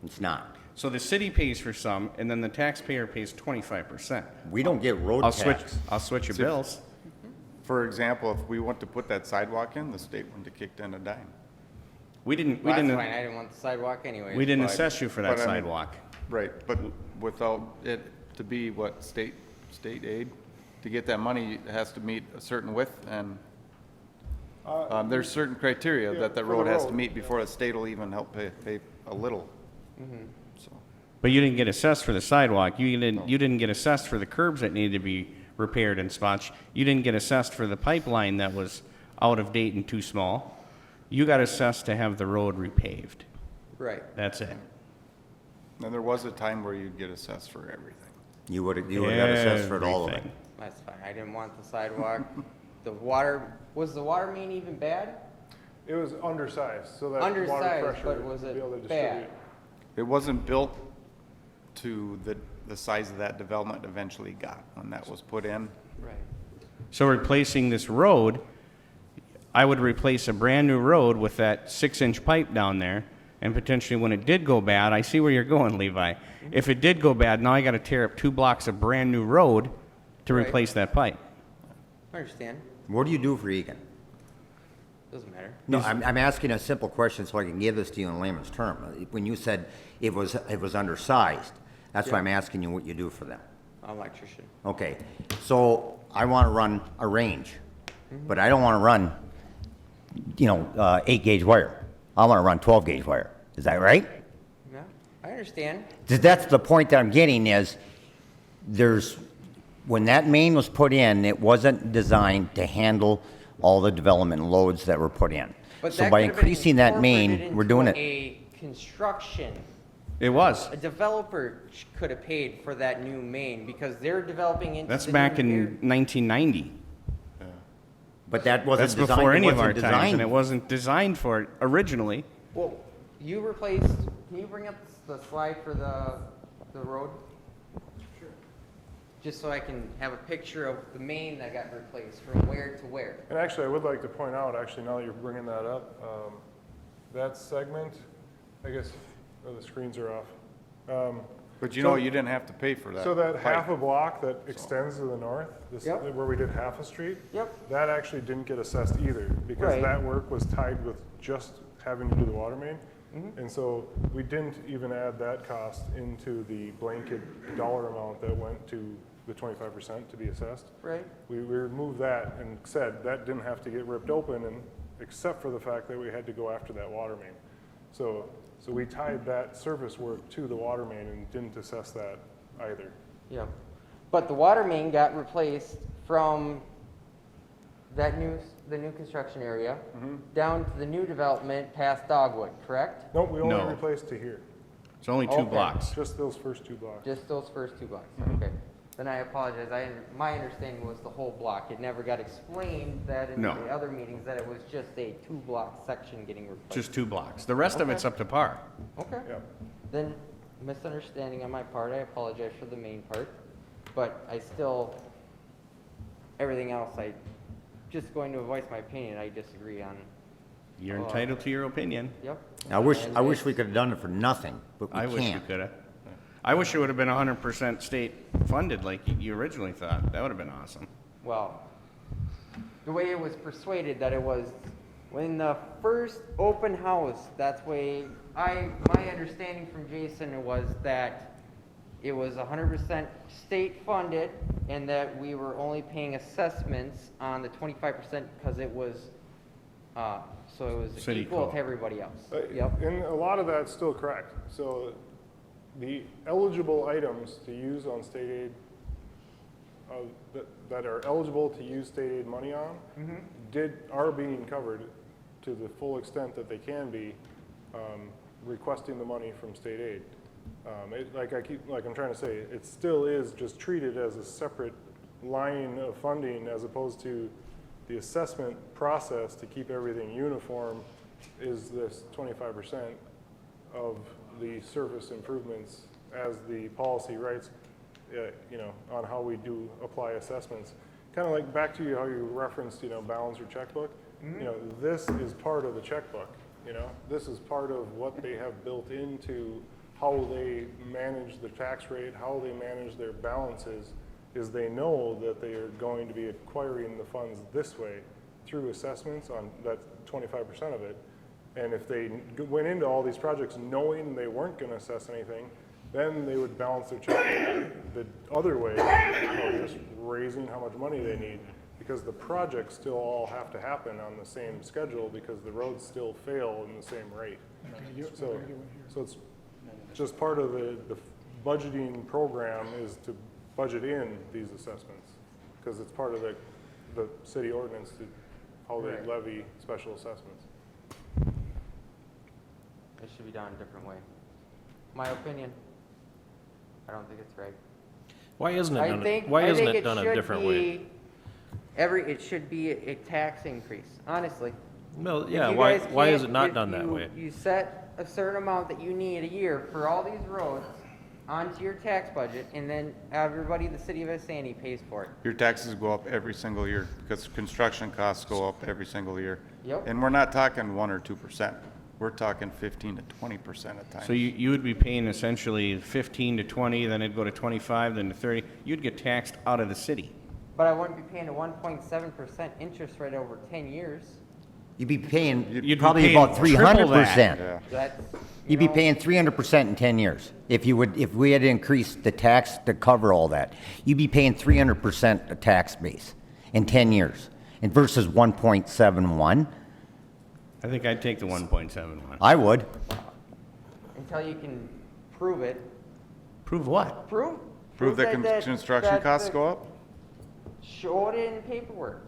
It's not. So the city pays for some, and then the taxpayer pays 25%. We don't get road I'll tax. switch your See, bills. For example, if we want to put that sidewalk in, the state wouldn't have kicked in a dime. We didn't, Well, that's fine, I didn't want the sidewalk anyways. we didn't but- assess you for that But I mean- sidewalk. Right, but without it to be what, state aid? To get that money, it has to meet a certain width, and there's certain criteria yeah, that the for the road has to road. meet before the state will even help pay a little. So, But you didn't get assessed for the sidewalk. You didn't get assessed for the curbs that needed to be repaired and spots. You didn't get assessed for the pipeline that was out of date and too small. You got assessed to have the road repaved. Right. That's it. and there was a time where you'd get assessed for everything. You would have got assessed for all of it. Everything. That's fine, I didn't want the sidewalk. Was the water main even bad? it was undersized, so that water Undersized, pressure but would was be able to it bad? distribute. It wasn't built to the size of that development eventually got when that was put in. Right. So replacing this road, I would replace a brand-new road with that 6-inch pipe down there, and potentially when it did go bad, I see where you're going, Levi. If it did go bad, now I gotta tear up 2 blocks of brand-new road to Right. replace that pipe. I understand. What do you do for Egan? Doesn't matter. No, I'm asking a simple question so I can give this to you in layman's term. When you said it was undersized, that's why I'm asking you what you do for them. I'm an electrician. Okay, so I want to run a range, but I don't want to run, 8-gauge wire. I want to run 12-gauge wire. Is that right? Yeah, I understand. That's the point that I'm getting is when that main was put in, it wasn't designed to handle all the development loads that were put in. But So that by could have been increasing that main, incorporated we're doing into it. A construction. It was. A developer could have paid for that new main because they're developing into. That's the back new in area. 1990. But that wasn't That's designed. before it any of wasn't our times, designed. and it wasn't designed for it originally. Well, you replaced, can you bring up the slide for the road? Sure. Just so I can have a picture of the main that got replaced from where to where. And actually, I would like to point out, actually, now that you're bringing that up, that segment, I guess, the screens are off. But you So- know, you didn't have to pay for that. So that pipe. half a block that extends to the north, Yep. where we did half a street, Yep. that actually didn't get assessed either, because Right. that work was tied with just having to do the water main. Mm-hmm. And so we didn't even add that cost into the blanket dollar amount that went to the 25% to be assessed. Right. We removed that and said that didn't have to get ripped open, and except for the fact that we had to go after that water main. So we tied that surface work to the water main and didn't assess that either. Yeah. But the water main got replaced from the new construction area down to the new development past Dogwood, correct? Nope, we only No. replaced to here, It's only 2 Okay. blocks. just those first 2 blocks. Just those first 2 blocks, okay. Then I apologize, my understanding was the whole block. It never got explained that in No. the other meetings that it was just a 2-block section getting replaced. Just 2 blocks. The rest of Okay. it's up to par. Okay. Yeah. Then, misunderstanding on my part, I apologize for the main part, but I still, everything else, just going to voice my opinion, I disagree on. You're Oh. entitled to your opinion. Yep. I wish And we it's- could have done it for nothing, but we I wish we can't. could have. I wish it would have been 100% state funded like you originally thought. That would have been awesome. Well, the way it was persuaded that it was, when the first open house, that's way, my understanding from Jason was that it was 100% state funded and that we were only paying assessments on the 25% because it was, so it was City equal co-op. to everybody else. Yep. And a lot of that's still correct. So the eligible items to use on state aid, that are eligible to use state aid money on, are being covered to the full extent that they can be, requesting the money from state aid. I'm trying to say, it still is just treated as a separate line of funding as opposed to the assessment process to keep everything uniform is this 25% of the surface improvements as the policy writes, on how we do apply assessments. Kind of like back to how you referenced, balance your checkbook. This is part of the checkbook. This is part of what they have built into how they manage the tax rate, how they manage their balances, is they know that they are going to be acquiring the funds this way through assessments on that 25% of it. And if they went into all these projects knowing they weren't going to assess anything, then they would balance their checkbook the other way, just raising how much money they need, because the projects still all have to happen on the same schedule because the roads still fail in the same rate. So it's just part of the budgeting program is to budget in these assessments, because it's part of the city ordinance to how they Right. levy special assessments. It should be done a different way. My opinion, I don't think it's right. Why isn't it I done? think, Why I isn't think it done a should different way? be it should be a tax increase, honestly. Well, If yeah. you Why guys is can't- it not if done that you- way? You set a certain amount that you need a year for all these roads onto your tax budget, and then everybody in the city of Isani pays for it. Your taxes go up every single year because construction costs go up every single year. Yep. And we're not talking 1 or 2%. We're talking 15 to 20% at times. So you would be paying essentially 15 to 20, then it'd go to 25, then to 30. You'd get taxed out of the city. But I wouldn't be paying a 1.7% interest rate over 10 years. You'd be paying You'd be probably paying about triple that. 300%. Yeah. That's, You'd be paying 300% in 10 years. If we had increased the tax to cover all that, you'd be paying 300% of tax base in 10 years, and versus 1.71. I think I'd take the 1.71. I would. until you can prove it. Prove what? Prove that construction costs go up? Show it in paperwork.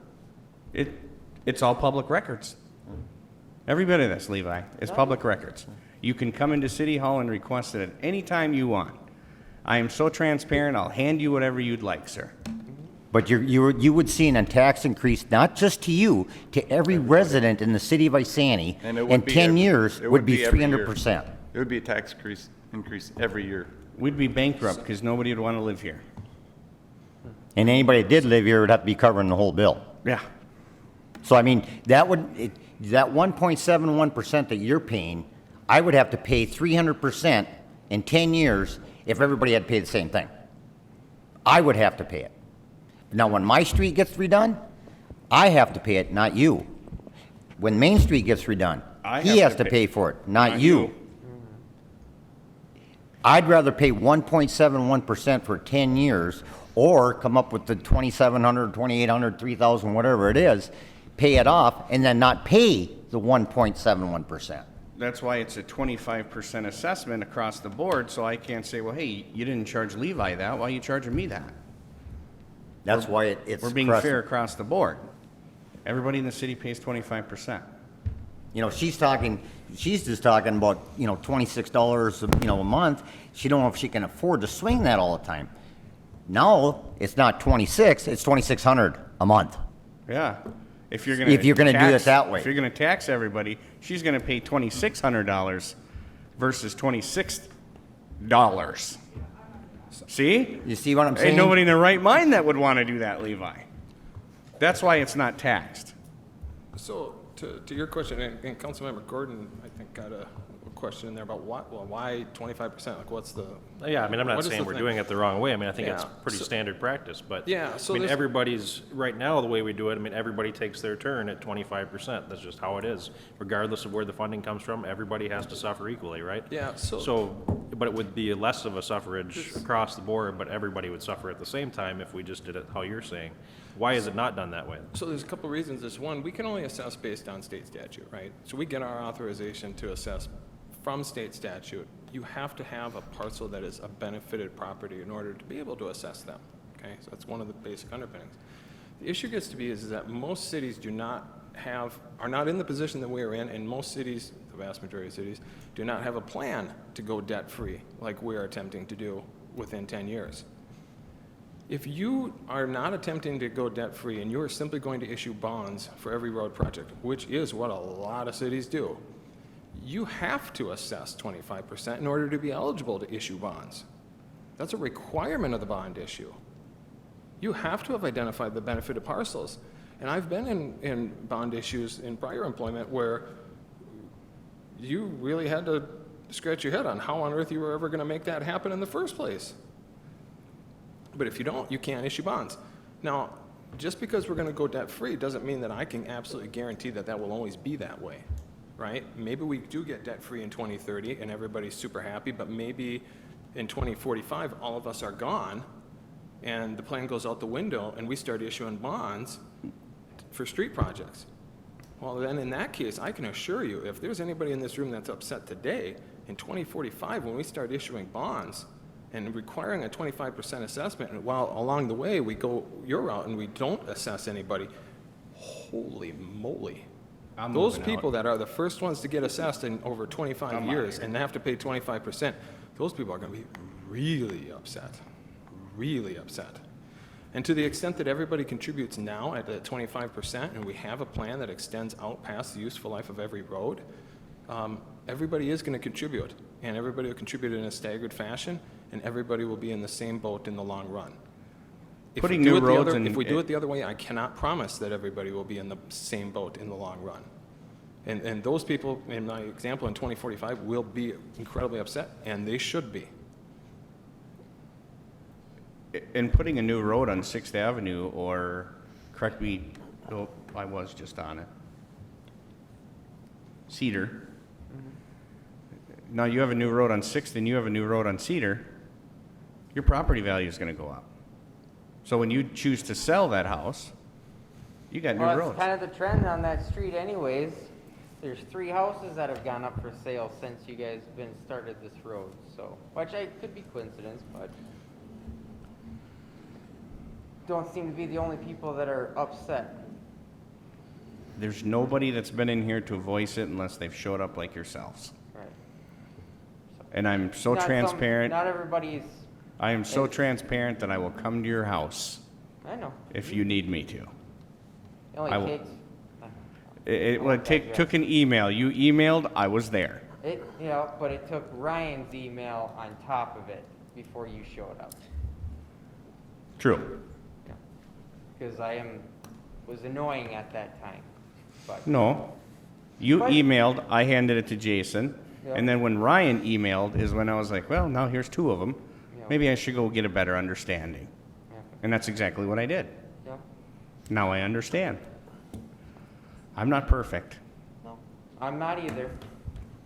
It's all public records. Every bit of this, Levi, is public records. You can come into City Hall and request it at any time you want. I am so transparent, I'll hand you whatever you'd like, sir. But you would see an tax increase, not just to you, to every resident in the city of Isani, And it in would be 10 every- years, it would be every year. 300%. It would be a tax increase every year. We'd be bankrupt because nobody would want to live here. And anybody that did live here would have to be covering the whole bill. Yeah. So I mean, that 1.71% that you're paying, I would have to pay 300% in 10 years if everybody had to pay the same thing. I would have to pay it. Now, when my street gets redone, I have to pay it, not you. When Main Street gets redone, he has to pay for it, not you. I'd rather pay 1.71% for 10 years or come up with the 2,700, 2,800, 3,000, whatever it is, pay it off, and then not pay the 1.71%. That's why it's a 25% assessment across the board, so I can't say, well, hey, you didn't charge Levi that, why are you charging me that? That's why it's... We're being across- fair across the board. Everybody in the city pays 25%. You know, she's just talking about, $26, a month. She don't know if she can afford to swing that all the time. Now, it's not 26, it's 2,600 a month. Yeah. If you're If you're gonna do it that way. If you're gonna tax everybody, she's gonna pay $2,600 versus $26. See? You see what I'm saying? Ain't nobody in their right mind that would want to do that, Levi. That's why it's not taxed. So, to your question, and Councilmember Gordon, I think, got a question in there about why 25%? Like, what's the... Yeah, I mean, I'm not what is saying the we're thing? doing it the wrong way. I mean, I think it's Yeah, pretty so- standard practice, but. Yeah, so I mean, there's- everybody's, right now, the way we do it, I mean, everybody takes their turn at 25%. That's just how it is. Regardless of where the funding comes from, everybody has to suffer equally, right? Yeah, So, but it would be less of a suffrage across the board, but everybody would suffer at the same time if we just did it how you're saying. Why is it not done that way? So there's a couple of reasons. There's one, we can only assess based on state statute, right? So we get our authorization to assess from state statute. You have to have a parcel that is a benefited property in order to be able to assess them, okay? So that's one of the basic underpinnings. The issue gets to be is that most cities are not in the position that we are in, and most cities, the vast majority of cities, do not have a plan to go debt-free like we are attempting to do within 10 years. If you are not attempting to go debt-free and you are simply going to issue bonds for every road project, which is what a lot of cities do, you have to assess 25% in order to be eligible to issue bonds. That's a requirement of the bond issue. You have to have identified the benefited parcels. And I've been in bond issues in prior employment where you really had to scratch your head on how on earth you were ever going to make that happen in the first place. But if you don't, you can't issue bonds. Now, just because we're going to go debt-free doesn't mean that I can absolutely guarantee that that will always be that way, right? Maybe we do get debt-free in 2030 and everybody's super happy, but maybe in 2045, all of us are gone and the plan goes out the window and we start issuing bonds for street projects. Well, then in that case, I can assure you, if there's anybody in this room that's upset today, in 2045, when we start issuing bonds and requiring a 25% assessment, and while along the way we go your route and we don't assess anybody, holy moly. Those people that are the first ones to get assessed in over 25 years and have to pay 25%, those people are going to be really upset, really upset. And to the extent that everybody contributes now at the 25%, and we have a plan that extends out past the useful life of every road, everybody is going to contribute, and everybody will contribute in a staggered fashion. and everybody will be in the same boat in the long run. If Putting we do new it the roads other- and- If we do it the other way, I cannot promise that everybody will be in the same boat in the long run. And those people, in my example, in 2045, will be incredibly upset, and they should be. In putting a new road on Sixth Avenue, or, correct me, oh, I was just on it. Cedar. Now you have a new road on Sixth and you have a new road on Cedar, your property value is gonna go up. So when you choose to sell that house, you got new Well, roads. it's kind of the trend on that street anyways. There's 3 houses that have gone up for sale since you guys been started this road, so, which I could be coincidence, but don't seem to be the only people that are upset. There's nobody that's been in here to voice it unless they've showed up like yourselves. Right. And I'm so Not transparent. Not everybody's, I am so transparent that I will come to your house I know. if you need me to. It I will- only takes, Well, it took an email. You emailed, I was there. but it took Ryan's email on top of it before you showed up. True. Because was annoying at that time, but. No. You But- emailed, I handed it to Jason. Yeah. And then when Ryan emailed is when I was like, well, now here's 2 of them. Yeah. Maybe I should go get a better understanding. Yeah. And that's exactly what I did. Yeah, Now I understand. I'm not perfect. no, I'm not either.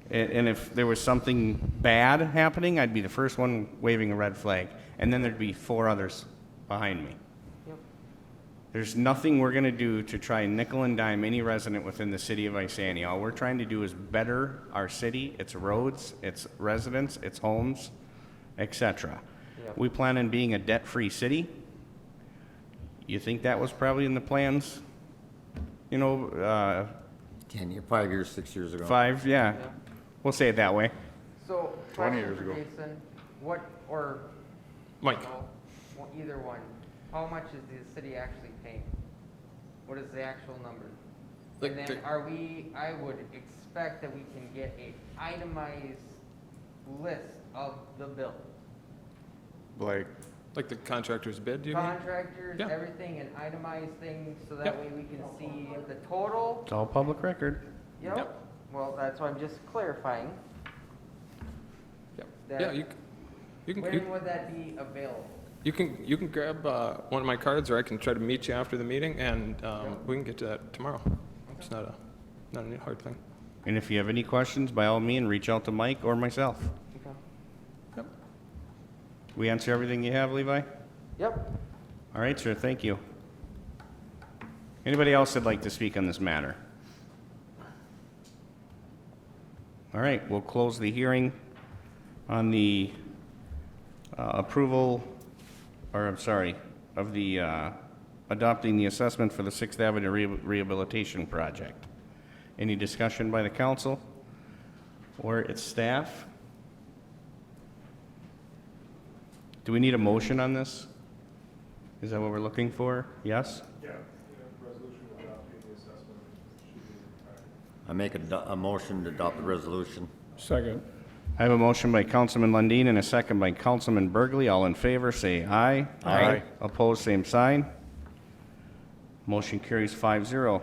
And if there was something bad happening, I'd be the first one waving a red flag. And then there'd be 4 others behind me. Yep. There's nothing we're gonna do to try and nickel and dime any resident within the city of Isani. All we're trying to do is better our city, its roads, its residents, its homes, etc. Yep. We plan on being a debt-free city. You think that was probably in the plans? 5 years, 6 years ago. 5, yeah. Yeah. We'll say it that way. So, 20 question years for ago. Jason, what, or, Mike? either one, how much is the city actually paying? What is the actual number? Like And then I would expect that we can get a itemized list of the bill. Like, Like the contractor's bid, you mean? Contractors, Yeah. everything, an itemized thing, so that Yep. way we can see the total. It's all public record. Yep. Well, that's why I'm just clarifying. Yep. That- Yeah, you can, When would that be available? you can grab one of my cards, or I can try to meet you after the meeting, and we can get to that tomorrow. It's not a hard thing. And if you have any questions, by all means, reach out to Mike or myself. Okay. Yep. We answer everything you have, Levi? Yep. All right, sir, thank you. Anybody else that'd like to speak on this matter? All right, we'll close the hearing on the approval, or I'm sorry, of the adopting the assessment for the Sixth Avenue Rehabilitation Project. Any discussion by the council or its staff? Do we need a motion on this? Is that what we're looking for? Yes? Yeah, resolution adopting the assessment should be required. I make a motion to adopt the resolution. Second. I have a motion by Councilman Lundin and a second by Councilman Burgley. All in favor, say aye. Aye. Opposed, same sign. Motion carries 5-0.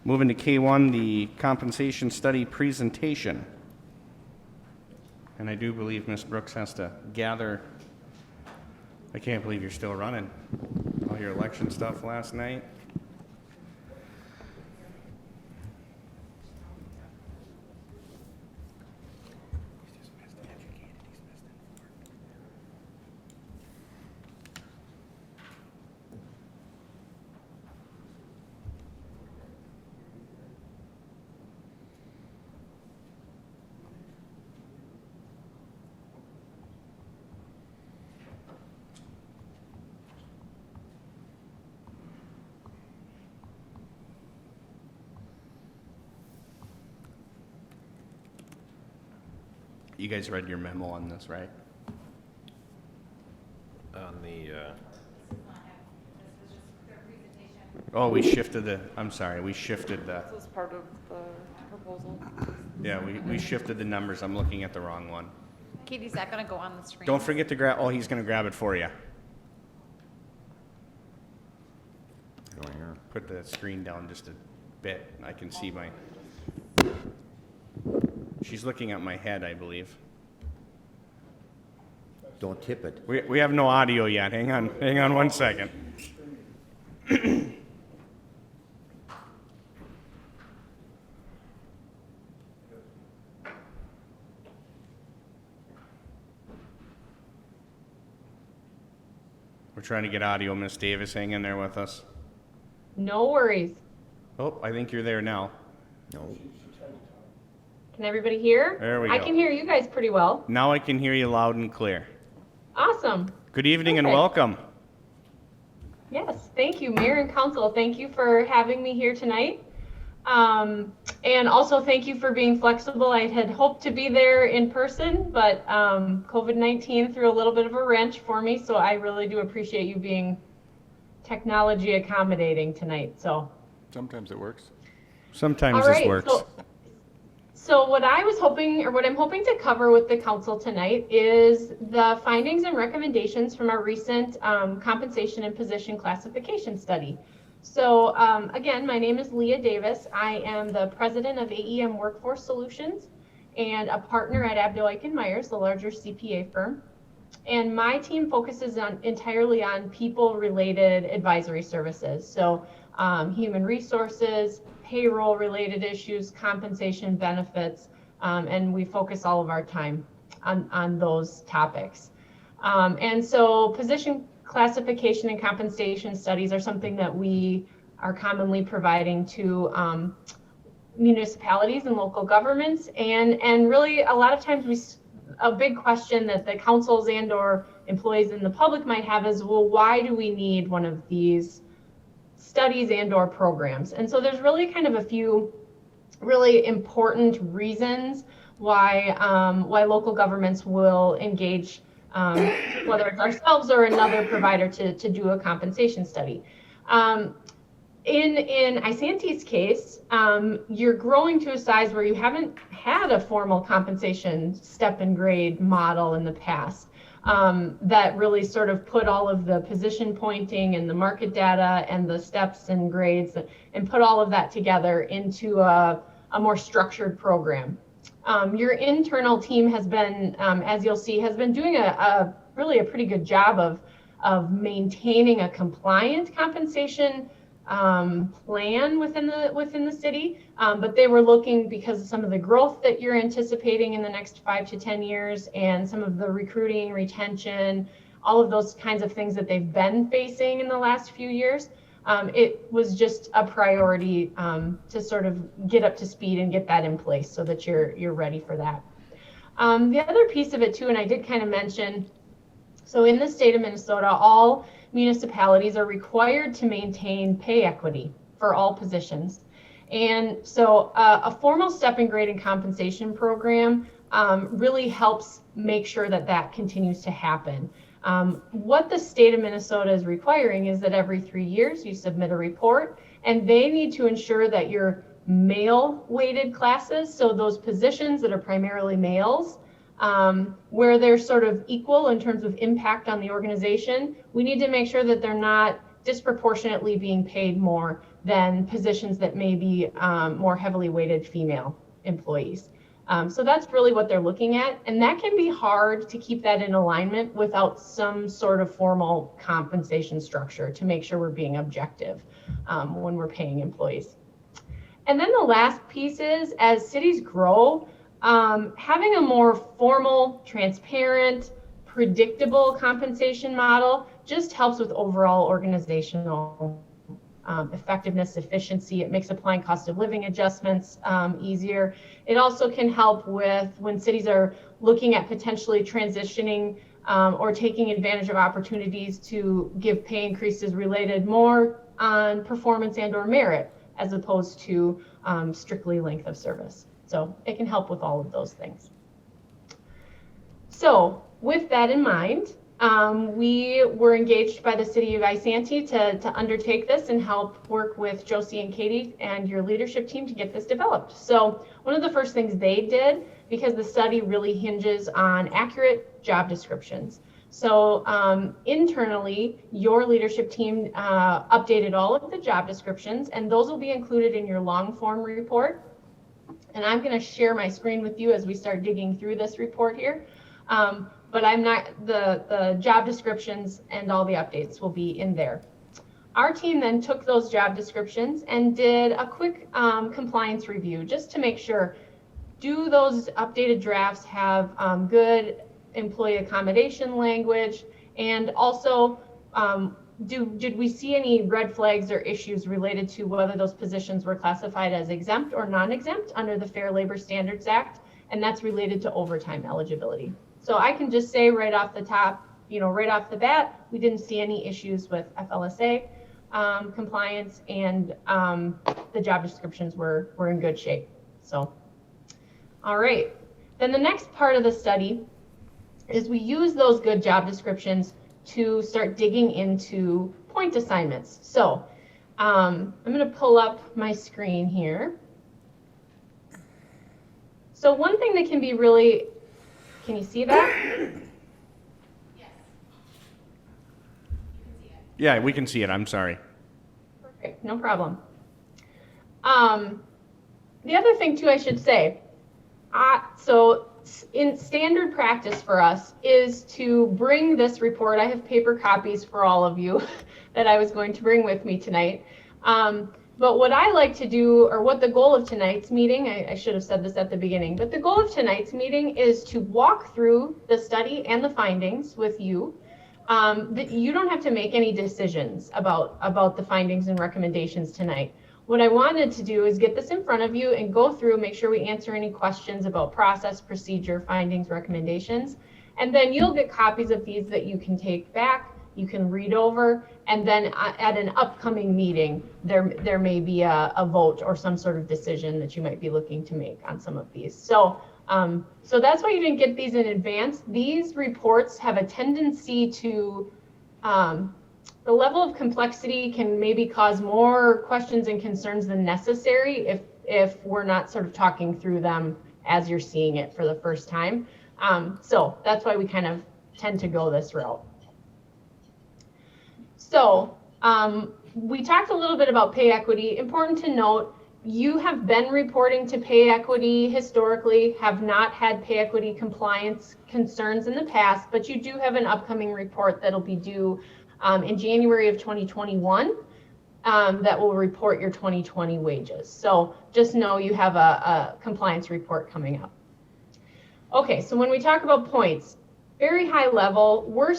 Moving to K1, the compensation study presentation. And I do believe Ms. Brooks has to gather. I can't believe you're still running all your election stuff last night. You guys read your memo on this, right? On the, Oh, we shifted the, I'm sorry, we shifted the, This is part of the proposal. yeah, we shifted the numbers. I'm looking at the wrong one. Katie's that gonna go on the screen? Don't forget to grab, oh, he's gonna grab it for you. Put the screen down just a bit. I can see my, she's looking at my head, I believe. Don't tip it. We have no audio yet. Hang on 1 second. We're trying to get audio, Miss Davis. Hang in there with us. No worries. Oh, I think you're there now. No. Can everybody hear? There we I go. can hear you guys pretty well. Now I can hear you loud and clear. Awesome. Good evening and Perfect. welcome. Yes, thank you, Mayor and Council. Thank you for having me here tonight. And also thank you for being flexible. I had hoped to be there in person, but COVID-19 threw a little bit of a wrench for me, so I really do appreciate you being technology accommodating tonight. So. Sometimes it works. Sometimes All this right, works. So what I was hoping, or what I'm hoping to cover with the council tonight is the findings and recommendations from our recent compensation and position classification study. So again, my name is Leah Davis. I am the president of AEM Workforce Solutions and a partner at Abdo Eichen Myers, the larger CPA firm. And my team focuses entirely on people-related advisory services. So human resources, payroll-related issues, compensation, benefits, and we focus all of our time on those topics. And so position classification and compensation studies are something that we are commonly providing to municipalities and local governments. And really, a lot of times a big question that the councils and or employees in the public might have is, well, why do we need one of these studies and or programs? And so there's really kind of a few really important reasons why local governments will engage whether it's ourselves or another provider to do a compensation study. In Isanti's case, you're growing to a size where you haven't had a formal compensation step and grade model in the past. That really sort of put all of the position pointing and the market data and the steps and grades and put all of that together into a more structured program. Your internal team has been, as you'll see, has been doing really a pretty good job of maintaining a compliant compensation plan within the city, but they were looking, because of some of the growth that you're anticipating in the next 5 to 10 years and some of the recruiting, retention, all of those kinds of things that they've been facing in the last few years. It was just a priority to sort of get up to speed and get that in place so that you're ready for that. The other piece of it too, and I did kind of mention, so in the state of Minnesota, all municipalities are required to maintain pay equity for all positions. And so a formal step and grade and compensation program really helps make sure that that continues to happen. What the state of Minnesota is requiring is that every 3 years you submit a report, and they need to ensure that your male-weighted classes, so those positions that are primarily males, where they're sort of equal in terms of impact on the organization, we need to make sure that they're not disproportionately being paid more than positions that may be more heavily weighted female employees. So that's really what they're looking at. And that can be hard to keep that in alignment without some sort of formal compensation structure to make sure we're being objective when we're paying employees. And then the last piece is, as cities grow, having a more formal, transparent, predictable compensation model just helps with overall organizational effectiveness, efficiency. It makes applying cost of living adjustments easier. It also can help with when cities are looking at potentially transitioning or taking advantage of opportunities to give pay increases related more on performance and or merit, as opposed to strictly length of service. So it can help with all of those things. So with that in mind, we were engaged by the city of Isanti to undertake this and help work with Josie and Katie and your leadership team to get this developed. So one of the first things they did, because the study really hinges on accurate job descriptions. So internally, your leadership team updated all of the job descriptions, and those will be included in your long form report. And I'm going to share my screen with you as we start digging through this report here. But I'm not, the job descriptions and all the updates will be in there. Our team then took those job descriptions and did a quick compliance review just to make sure, do those updated drafts have good employee accommodation language? And also, did we see any red flags or issues related to whether those positions were classified as exempt or non-exempt under the Fair Labor Standards Act? And that's related to overtime eligibility. So I can just say right off the top, right off the bat, we didn't see any issues with FLSA compliance, and the job descriptions were in good shape. So, all right. Then the next part of the study is we use those good job descriptions to start digging into point assignments. So I'm going to pull up my screen here. So one thing that can be really, can you see that? Yeah, we can see it. I'm sorry. Perfect, no problem. The other thing too, I should say, so in standard practice for us is to bring this report. I have paper copies for all of you that I was going to bring with me tonight. But what I like to do, or what the goal of tonight's meeting, I should have said this at the beginning, but the goal of tonight's meeting is to walk through the study and the findings with you. That you don't have to make any decisions about the findings and recommendations tonight. What I wanted to do is get this in front of you and go through, make sure we answer any questions about process, procedure, findings, recommendations. And then you'll get copies of these that you can take back, you can read over, and then at an upcoming meeting, there may be a vote or some sort of decision that you might be looking to make on some of these. So that's why you didn't get these in advance. These reports have a tendency to, the level of complexity can maybe cause more questions and concerns than necessary if we're not sort of talking through them as you're seeing it for the first time. So that's why we kind of tend to go this route. So we talked a little bit about pay equity. Important to note, you have been reporting to pay equity historically, have not had pay equity compliance concerns in the past, but you do have an upcoming report that'll be due in January of 2021 that will report your 2020 wages. So just know you have a compliance report coming up. Okay, so when we talk about points, very high level, we're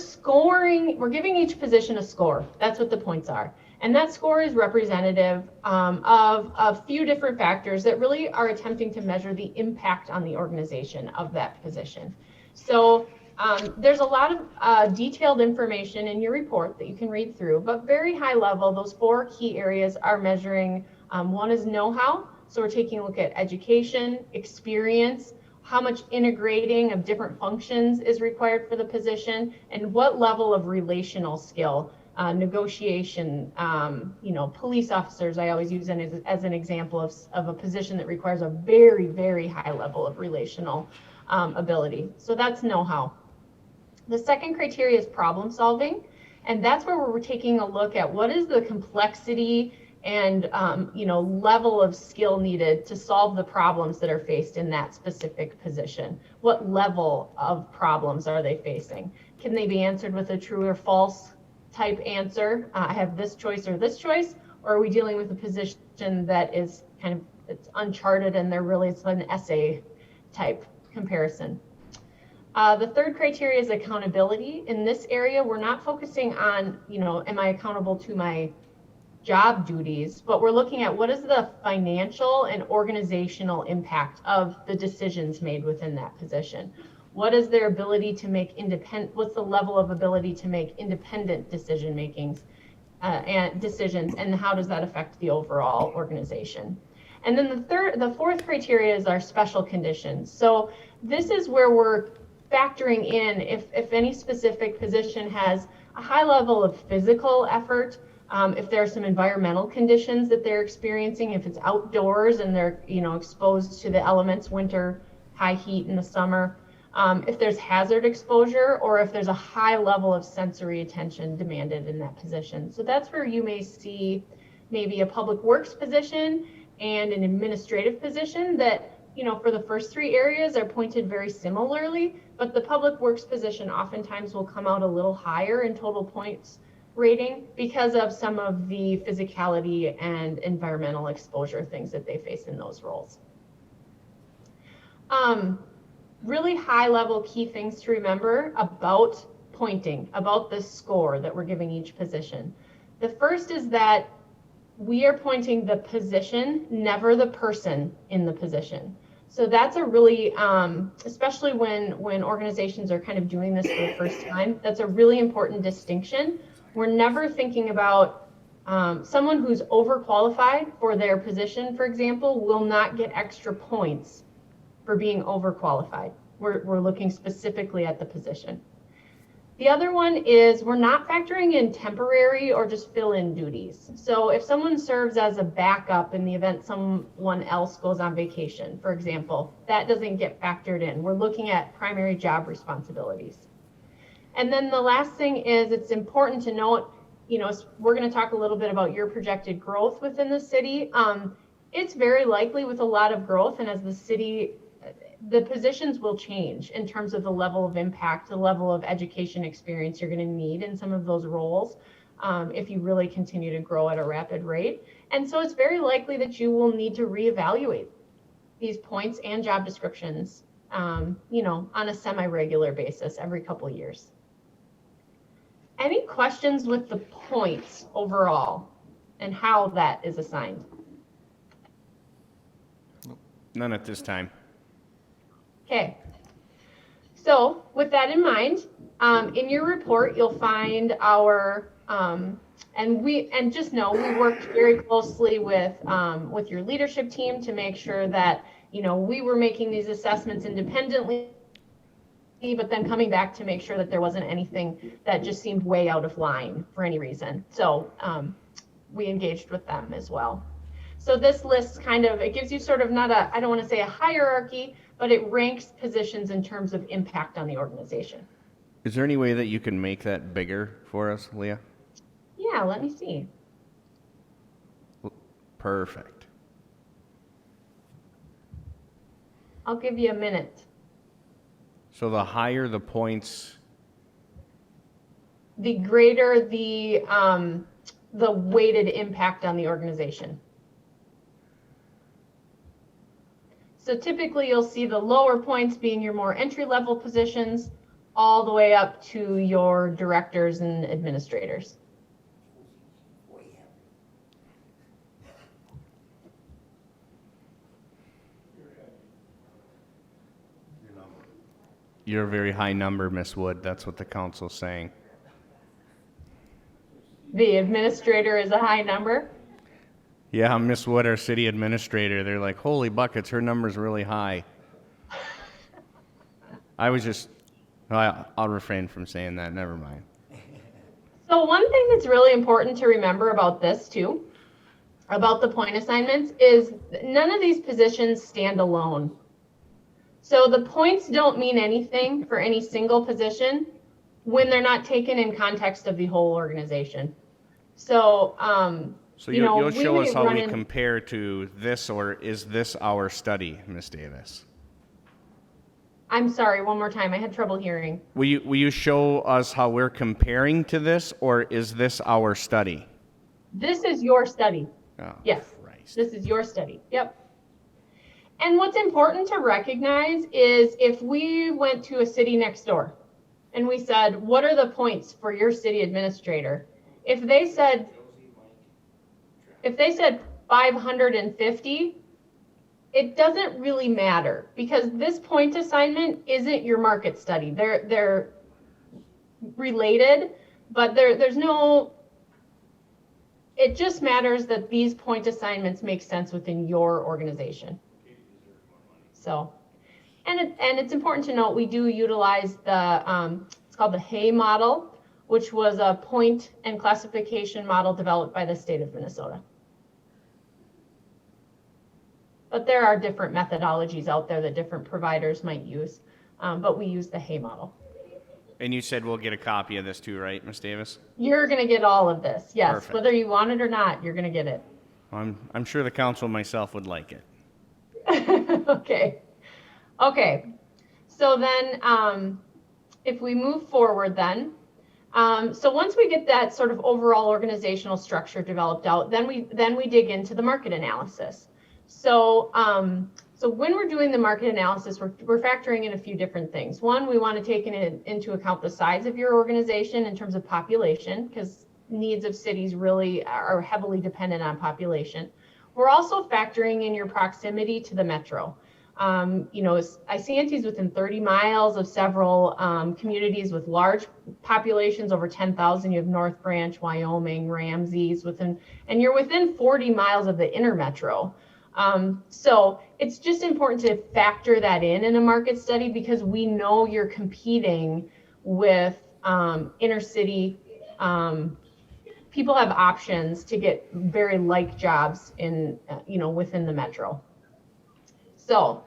giving each position a score. That's what the points are. And that score is representative of a few different factors that really are attempting to measure the impact on the organization of that position. So there's a lot of detailed information in your report that you can read through, but very high level, those 4 key areas are measuring, one is know-how. So we're taking a look at education, experience, how much integrating of different functions is required for the position, and what level of relational skill. Negotiation, police officers, I always use as an example of a position that requires a very, very high level of relational ability. So that's know-how. The second criteria is problem solving, and that's where we're taking a look at what is the complexity and level of skill needed to solve the problems that are faced in that specific position. What level of problems are they facing? Can they be answered with a true or false type answer? I have this choice or this choice, or are we dealing with a position that is it's uncharted and it's an essay type comparison? The third criteria is accountability. In this area, we're not focusing on, am I accountable to my job duties, but we're looking at what is the financial and organizational impact of the decisions made within that position. What is their ability to make what's the level of ability to make independent decision makings and decisions, and how does that affect the overall organization? And then the fourth criteria is our special conditions. So this is where we're factoring in if any specific position has a high level of physical effort, if there are some environmental conditions that they're experiencing, if it's outdoors and they're, exposed to the elements, winter, high heat in the summer, if there's hazard exposure, or if there's a high level of sensory attention demanded in that position. So that's where you may see maybe a public works position and an administrative position that, for the first three areas are pointed very similarly, but the public works position oftentimes will come out a little higher in total points rating because of some of the physicality and environmental exposure things that they face in those roles. Really high level key things to remember about pointing, about the score that we're giving each position. The first is that we are pointing the position, never the person in the position. So that's a really, especially when organizations are kind of doing this for the first time, that's a really important distinction. We're never thinking about someone who's overqualified for their position, for example, will not get extra points for being overqualified. We're looking specifically at the position. The other one is we're not factoring in temporary or just fill-in duties. So if someone serves as a backup in the event someone else goes on vacation, for example, that doesn't get factored in. We're looking at primary job responsibilities. And then the last thing is it's important to note, we're going to talk a little bit about your projected growth within the city. It's very likely with a lot of growth, and as the city, the positions will change in terms of the level of impact, the level of education experience you're going to need in some of those roles if you really continue to grow at a rapid rate. And so it's very likely that you will need to reevaluate these points and job descriptions, on a semi-regular basis every couple of years. Any questions with the points overall and how that is assigned? None at this time. Okay, so with that in mind, in your report, you'll find our, and just know we worked very closely with your leadership team to make sure that, we were making these assessments independently, but then coming back to make sure that there wasn't anything that just seemed way out of line for any reason. So we engaged with them as well. So this list it gives you sort of not I don't want to say a hierarchy, but it ranks positions in terms of impact on the organization. Is there any way that you can make that bigger for us, Leah? Yeah, let me see. Perfect. I'll give you a minute. So the higher the points, the greater the weighted impact on the organization. So typically you'll see the lower points being your more entry-level positions all the way up to your directors and administrators. you're a very high number, Miss Wood. That's what the council's saying. The administrator is a high number? Yeah, Miss Wood, our city administrator, they're like, holy buckets, her number's really high. I'll refrain from saying that, never mind. So one thing that's really important to remember about this too, about the point assignments, is none of these positions stand alone. So the points don't mean anything for any single position when they're not taken in context of the whole organization. So, you'll show us how we compare to this, or is this our study, Ms. Davis? I'm sorry, one more time. I had trouble hearing. Will you show us how we're comparing to this, or is this our study? This is your study. Oh, yes, Christ. This is your study. Yep. And what's important to recognize is if we went to a city next door and we said, what are the points for your city administrator? If they said 550, it doesn't really matter because this point assignment isn't your market study. They're related, but there's no, it just matters that these point assignments make sense within your organization. So, And it's important to note, we do utilize the, it's called the Hay model, which was a point and classification model developed by the state of Minnesota. But there are different methodologies out there that different providers might use, but we use the Hay model. And you said we'll get a copy of this too, right, Ms. Davis? You're going to get all of this, yes. Perfect. Whether you want it or not, you're going to get it. I'm sure the council and myself would like it. Okay. So then, if we move forward then, so once we get that sort of overall organizational structure developed out, then we dig into the market analysis. So, so when we're doing the market analysis, we're factoring in a few different things. One, we want to take into account the size of your organization in terms of population, because needs of cities really are heavily dependent on population. We're also factoring in your proximity to the metro. You know, Isanti is within 30 miles of several communities with large populations, over 10,000. You have North Branch, Wyoming, Ramsey's within, and you're within 40 miles of the inner metro. So it's just important to factor that in a market study, because we know you're competing with inner city. People have options to get very like jobs in, you know, within the metro. So,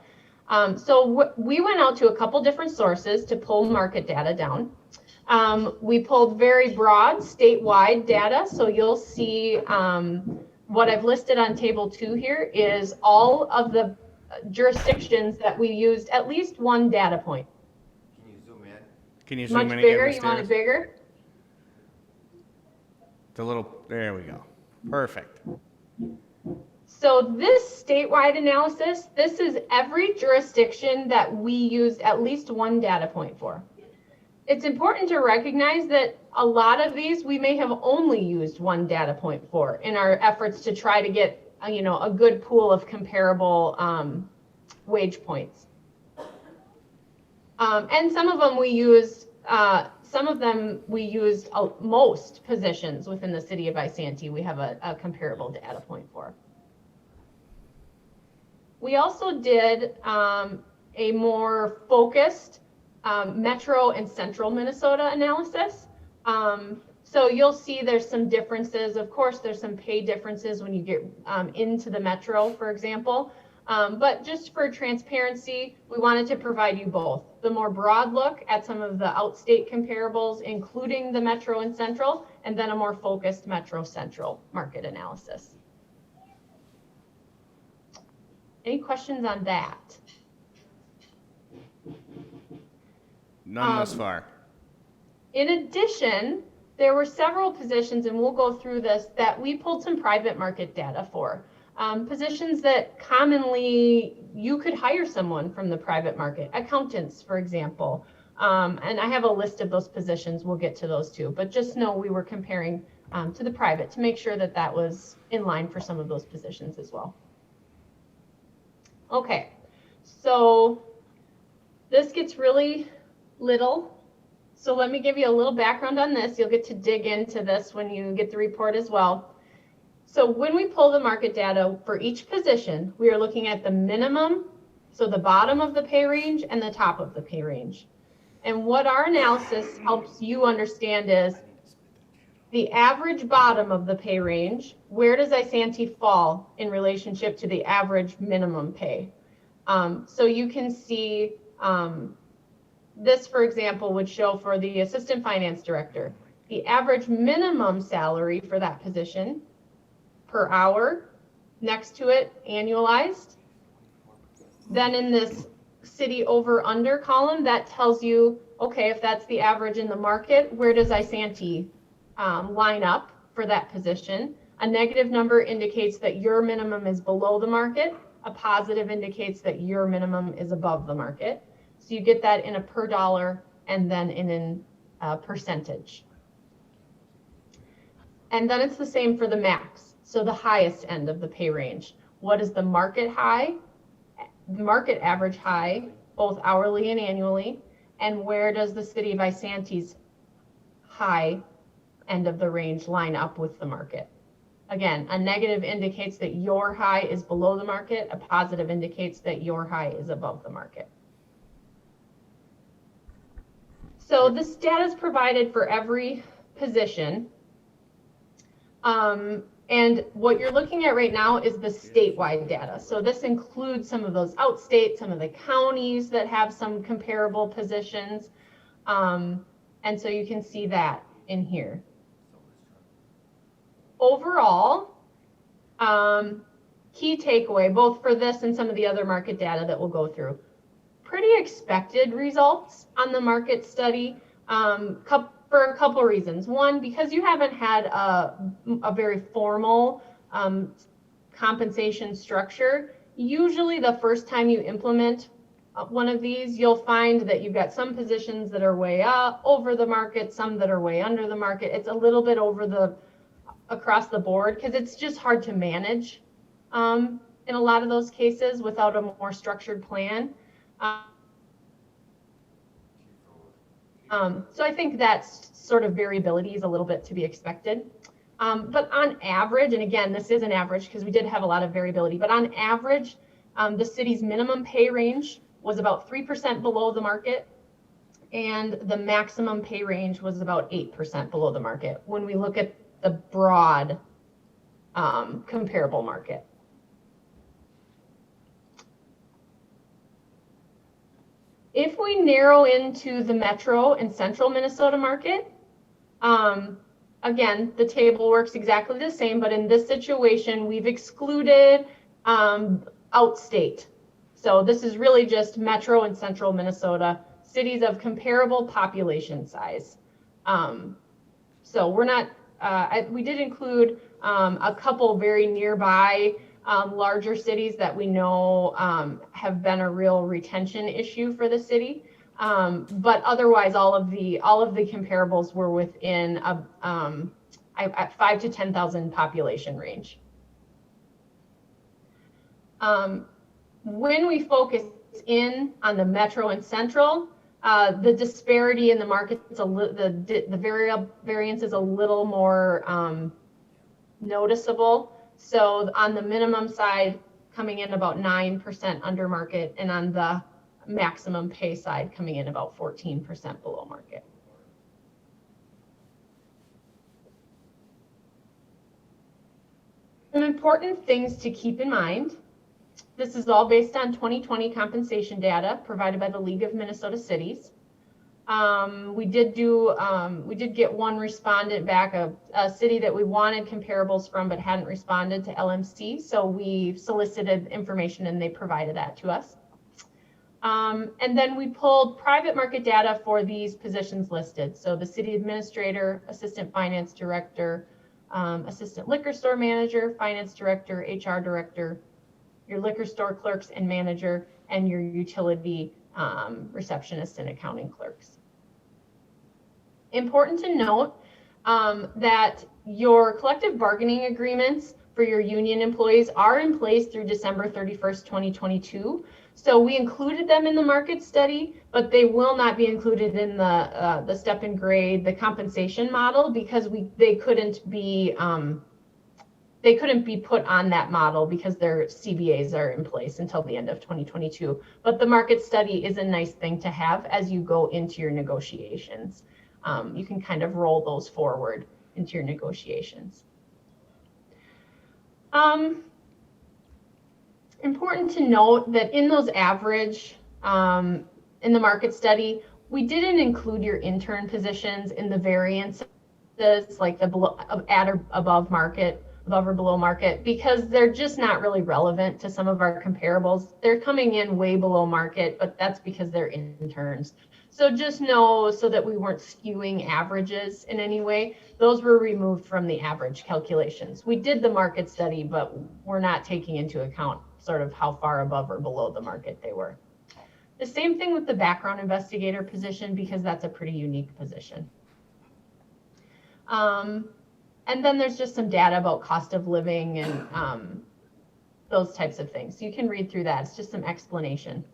we went out to a couple different sources to pull market data down. We pulled very broad statewide data. So you'll see what I've listed on table 2 here is all of the jurisdictions that we used at least one data point. Can you zoom in? Can you zoom Much in bigger, again, Ms. you want it Davis? bigger? The little, there we go. Perfect. So this statewide analysis, this is every jurisdiction that we used at least one data point for. It's important to recognize that a lot of these we may have only used one data point for in our efforts to try to get, you know, a good pool of comparable wage points. And some of them we used, most positions within the city of Isanti, we have a comparable data point for. We also did a more focused metro and central Minnesota analysis. So you'll see there's some differences. Of course, there's some pay differences when you get into the metro, for example. But just for transparency, we wanted to provide you both. The more broad look at some of the outstate comparables, including the metro and central, and then a more focused metro-central market analysis. Any questions on that? None thus far. In addition, there were several positions, and we'll go through this, that we pulled some private market data for. Positions that commonly you could hire someone from the private market, accountants, for example. And I have a list of those positions. We'll get to those too. But just know we were comparing to the private to make sure that that was in line for some of those positions as well. Okay, so this gets really little. So let me give you a little background on this. You'll get to dig into this when you get the report as well. So when we pull the market data for each position, we are looking at the minimum, so the bottom of the pay range and the top of the pay range. And what our analysis helps you understand is the average bottom of the pay range, where does Isanti fall in relationship to the average minimum pay? So you can see this, for example, would show for the assistant finance director, the average minimum salary for that position per hour, next to it, annualized. Then in this city over under column, that tells you, okay, if that's the average in the market, where does Isanti line up for that position? A negative number indicates that your minimum is below the market. A positive indicates that your minimum is above the market. So you get that in a per dollar and then in a percentage. And then it's the same for the max. So the highest end of the pay range. What is the market high, market average high, both hourly and annually? And where does the city of Isanti's high end of the range line up with the market? Again, a negative indicates that your high is below the market. A positive indicates that your high is above the market. So this data is provided for every position. And what you're looking at right now is the statewide data. So this includes some of those outstate, some of the counties that have some comparable positions. And so you can see that in here. Overall, key takeaway, both for this and some of the other market data that we'll go through. Pretty expected results on the market study for a couple reasons. One, because you haven't had a very formal compensation structure, usually the first time you implement one of these, you'll find that you've got some positions that are way up over the market, some that are way under the market. It's a little bit across the board because it's just hard to manage in a lot of those cases without a more structured plan. So I think that sort of variability is a little bit to be expected. But on average, and again, this is an average because we did have a lot of variability, but on average, the city's minimum pay range was about 3% below the market, and the maximum pay range was about 8% below the market when we look at the broad comparable market. If we narrow into the metro and central Minnesota market, again, the table works exactly the same, but in this situation, we've excluded outstate. So this is really just metro and central Minnesota, cities of comparable population size. So we're not, we did include a couple very nearby larger cities that we know have been a real retention issue for the city. But otherwise, all of the comparables were within a 5,000 to 10,000 population range. When we focus in on the metro and central, the disparity in the market, the variance is a little more noticeable. So on the minimum side, coming in about 9% under market, and on the maximum pay side, coming in about 14% below market. Some important things to keep in mind. This is all based on 2020 compensation data provided by the League of Minnesota Cities. We did get one respondent back, a city that we wanted comparables from but hadn't responded to LMC. So we solicited information and they provided that to us. And then we pulled private market data for these positions listed. So the city administrator, assistant finance director, assistant liquor store manager, finance director, HR director, your liquor store clerks and manager, and your utility receptionist and accounting clerks. Important to note that your collective bargaining agreements for your union employees are in place through December 31st, 2022. So we included them in the market study, but they will not be included in the step and grade, the compensation model, because they couldn't be put on that model because their CBAs are in place until the end of 2022. But the market study is a nice thing to have as you go into your negotiations. You can kind of roll those forward into your negotiations. Important to note that in those average, in the market study, we didn't include your intern positions in the variances, like the below, at or above market, above or below market, because they're just not really relevant to some of our comparables. They're coming in way below market, but that's because they're interns. So just know, so that we weren't skewing averages in any way, those were removed from the average calculations. We did the market study, but we're not taking into account sort of how far above or below the market they were. The same thing with the background investigator position, because that's a pretty unique position. And then there's just some data about cost of living and those types of things. So you can read through that. It's just some explanation.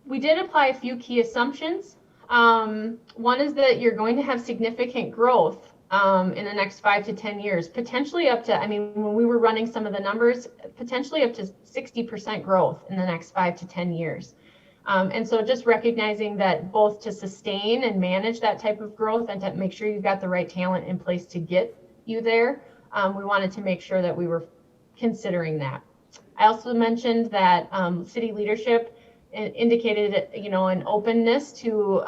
We did apply a few key assumptions. One is that you're going to have significant growth in the next 5 to 10 years, potentially up to, I mean, when we were running some of the numbers, potentially up to 60% growth in the next 5 to 10 years. And so just recognizing that both to sustain and manage that type of growth and to make sure you've got the right talent in place to get you there, we wanted to make sure that we were considering that. I also mentioned that city leadership indicated, an openness to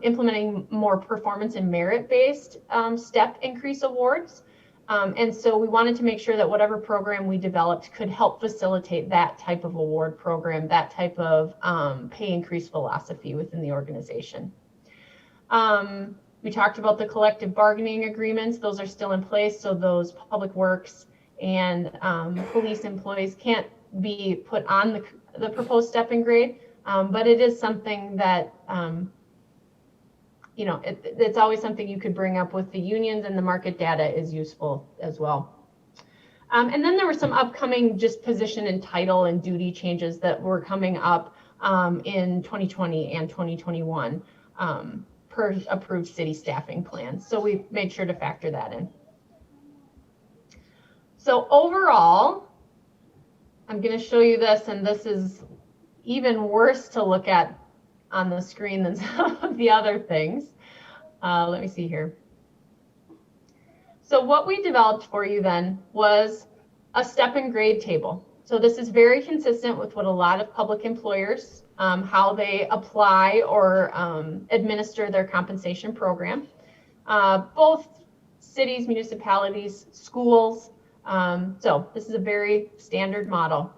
implementing more performance and merit-based step increase awards. And so we wanted to make sure that whatever program we developed could help facilitate that type of award program, that type of pay increase philosophy within the organization. We talked about the collective bargaining agreements. Those are still in place, so those public works and police employees can't be put on the proposed step and grade, but it is something that it's always something you could bring up with the unions, and the market data is useful as well. And then there were some upcoming just position and title and duty changes that were coming up in 2020 and 2021 per approved city staffing plans. So we made sure to factor that in. So overall, I'm going to show you this, and this is even worse to look at on the screen than some of the other things. Let me see here. So what we developed for you then was a step and grade table. So this is very consistent with what a lot of public employers, how they apply or administer their compensation program. Both cities, municipalities, schools. So this is a very standard model.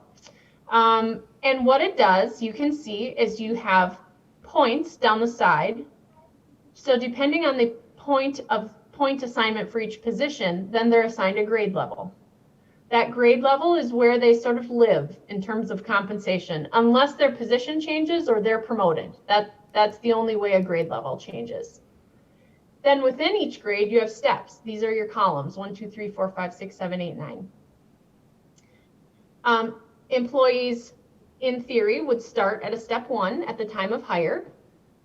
And what it does, you can see, is you have points down the side. So depending on the point assignment for each position, then they're assigned a grade level. That grade level is where they sort of live in terms of compensation, unless their position changes or they're promoted. That's the only way a grade level changes. Then within each grade, you have steps. These are your columns, 1, 2, 3, 4, 5, 6, 7, 8, 9. Employees, in theory, would start at a step 1 at the time of hire.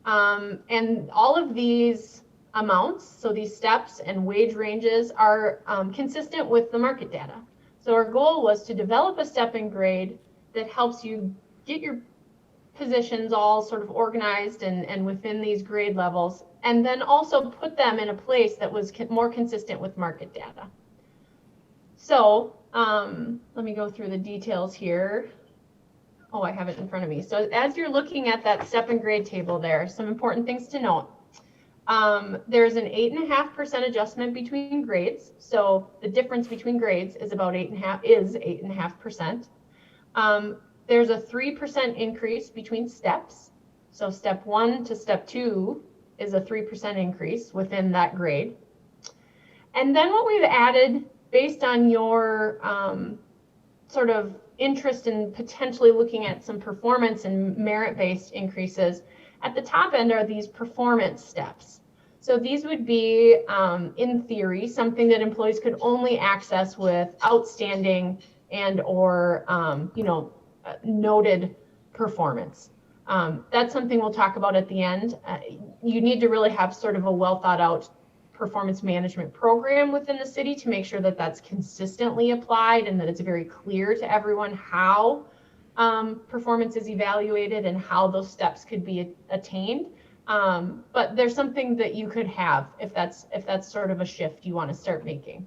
And all of these amounts, so these steps and wage ranges, are consistent with the market data. So our goal was to develop a step and grade that helps you get your positions all sort of organized and within these grade levels, and then also put them in a place that was more consistent with market data. So let me go through the details here. Oh, I have it in front of me. So as you're looking at that step and grade table there, some important things to note. There's an 8.5% adjustment between grades. So the difference between grades is about 8.5%. There's a 3% increase between steps. So step 1 to step 2 is a 3% increase within that grade. And then what we've added based on your sort of interest in potentially looking at some performance and merit-based increases, at the top end are these performance steps. So these would be, in theory, something that employees could only access with outstanding and or, noted performance. That's something we'll talk about at the end. You need to really have sort of a well thought out performance management program within the city to make sure that that's consistently applied and that it's very clear to everyone how performance is evaluated and how those steps could be attained. But there's something that you could have if that's sort of a shift you want to start making.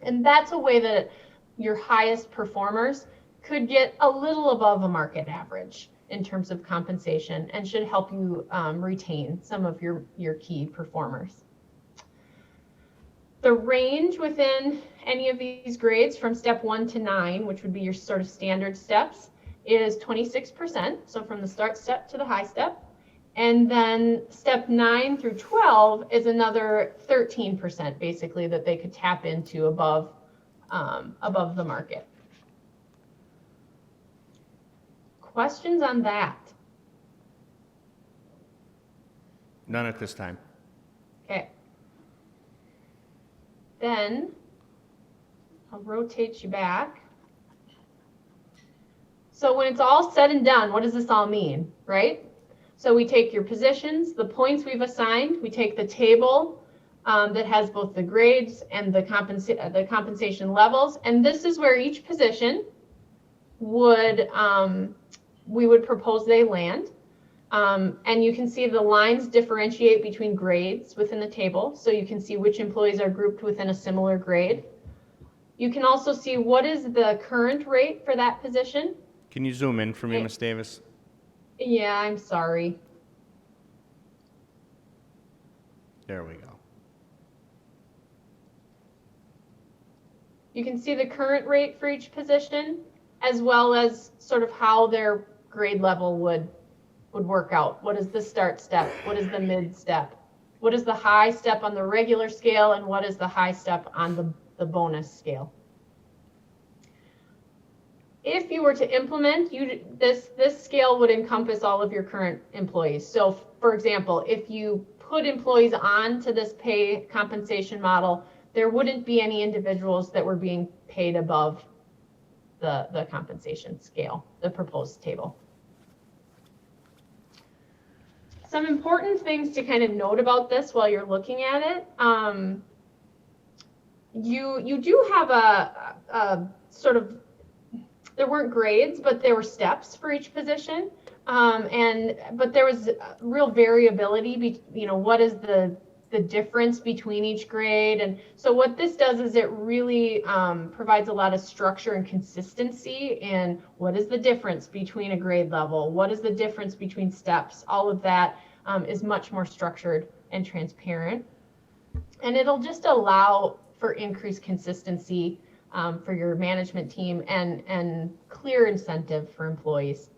And that's a way that your highest performers could get a little above a market average in terms of compensation and should help you retain some of your key performers. The range within any of these grades from step 1 to 9, which would be your sort of standard steps, is 26%. So from the start step to the high step. And then step 9 through 12 is another 13% basically that they could tap into above the market. Questions on that? None at this time. Okay. Then I'll rotate you back. So when it's all said and done, what does this all mean, right? So we take your positions, the points we've assigned, we take the table that has both the grades and the compensation levels, and this is where each position would, we would propose they land. And you can see the lines differentiate between grades within the table. So you can see which employees are grouped within a similar grade. You can also see what is the current rate for that position. Can you zoom in for me, Ms. Davis? Yeah, I'm sorry. There we go. You can see the current rate for each position, as well as sort of how their grade level would work out. What is the start step? What is the mid step? What is the high step on the regular scale, and what is the high step on the bonus scale? If you were to implement, this scale would encompass all of your current employees. So for example, if you put employees onto this pay compensation model, there wouldn't be any individuals that were being paid above the compensation scale, the proposed table. Some important things to kind of note about this while you're looking at it. You do have a sort of, there weren't grades, but there were steps for each position. But there was real variability, what is the difference between each grade. And so what this does is it really provides a lot of structure and consistency in what is the difference between a grade level, what is the difference between steps. All of that is much more structured and transparent. And it'll just allow for increased consistency for your management team and clear incentive for employees.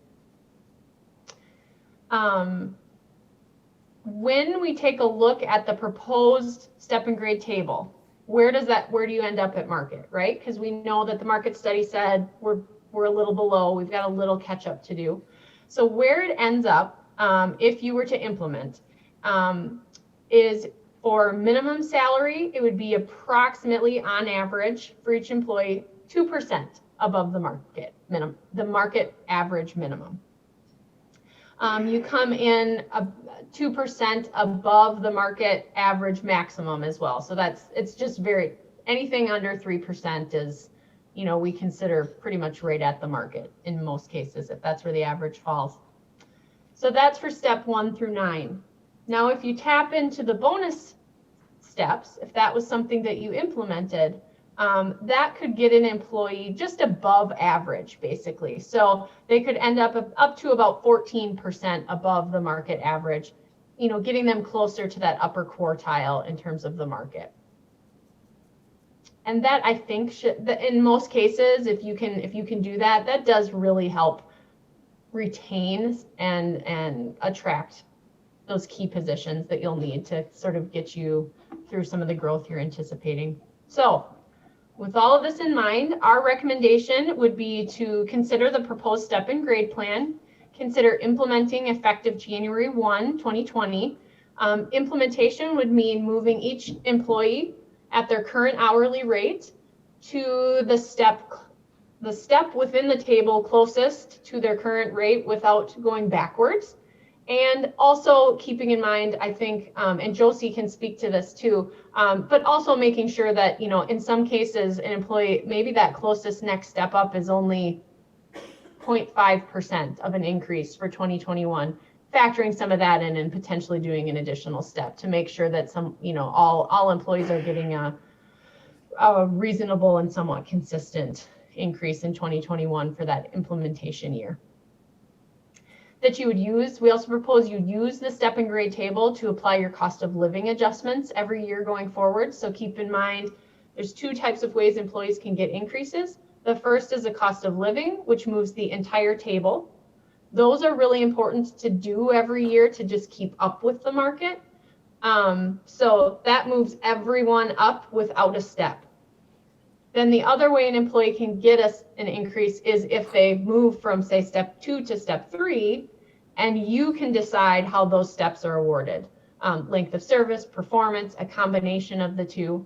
When we take a look at the proposed step and grade table, where do you end up at market, right? Because we know that the market study said we're a little below, we've got a little catch up to do. So where it ends up, if you were to implement, is for minimum salary, it would be approximately on average for each employee 2% above the market minimum, the market average minimum. You come in 2% above the market average maximum as well. So it's just anything under 3% is, we consider pretty much right at the market in most cases, if that's where the average falls. So that's for step 1 through 9. Now, if you tap into the bonus steps, if that was something that you implemented, that could get an employee just above average, basically. So they could end up to about 14% above the market average, getting them closer to that upper quartile in terms of the market. And that, I think, in most cases, if you can do that, that does really help retain and attract those key positions that you'll need to sort of get you through some of the growth you're anticipating. So with all of this in mind, our recommendation would be to consider the proposed step and grade plan, consider implementing effective January 1, 2020. Implementation would mean moving each employee at their current hourly rate to the step within the table closest to their current rate without going backwards. And also keeping in mind, I think, and Josie can speak to this too, but also making sure that, in some cases, an employee, maybe that closest next step up is only 0.5% of an increase for 2021, factoring some of that in and potentially doing an additional step to make sure that all employees are getting a reasonable and somewhat consistent increase in 2021 for that implementation year. That you would use, we also propose you use the step and grade table to apply your cost of living adjustments every year going forward. So keep in mind, there's 2 types of ways employees can get increases. The first is a cost of living, which moves the entire table. Those are really important to do every year to just keep up with the market. So that moves everyone up without a step. Then the other way an employee can get an increase is if they move from, say, step 2 to step 3, and you can decide how those steps are awarded. Length of service, performance, a combination of the 2.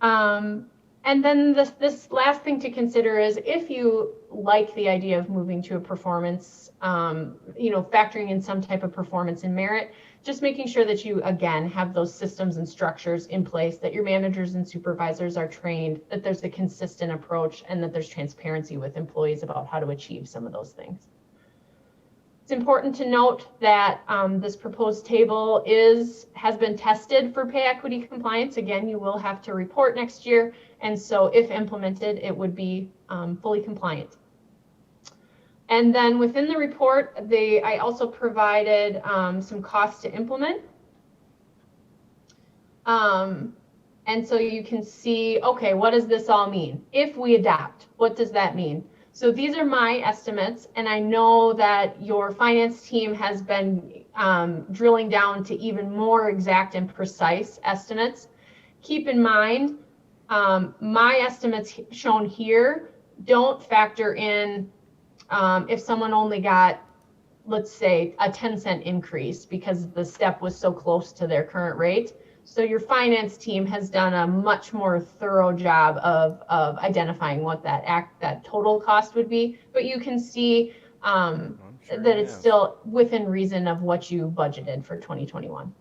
And then this last thing to consider is if you like the idea of moving to a performance, factoring in some type of performance and merit, just making sure that you, again, have those systems and structures in place, that your managers and supervisors are trained, that there's a consistent approach, and that there's transparency with employees about how to achieve some of those things. It's important to note that this proposed table has been tested for pay equity compliance. Again, you will have to report next year, and so if implemented, it would be fully compliant. And then within the report, I also provided some costs to implement. And so you can see, okay, what does this all mean? If we adopt, what does that mean? So these are my estimates, and I know that your finance team has been drilling down to even more exact and precise estimates. Keep in mind, my estimates shown here don't factor in if someone only got, let's say, a 10-cent increase because the step was so close to their current rate. So your finance team has done a much more thorough job of identifying what that total cost would be. But you can see that it's still within reason of what you budgeted for 2021.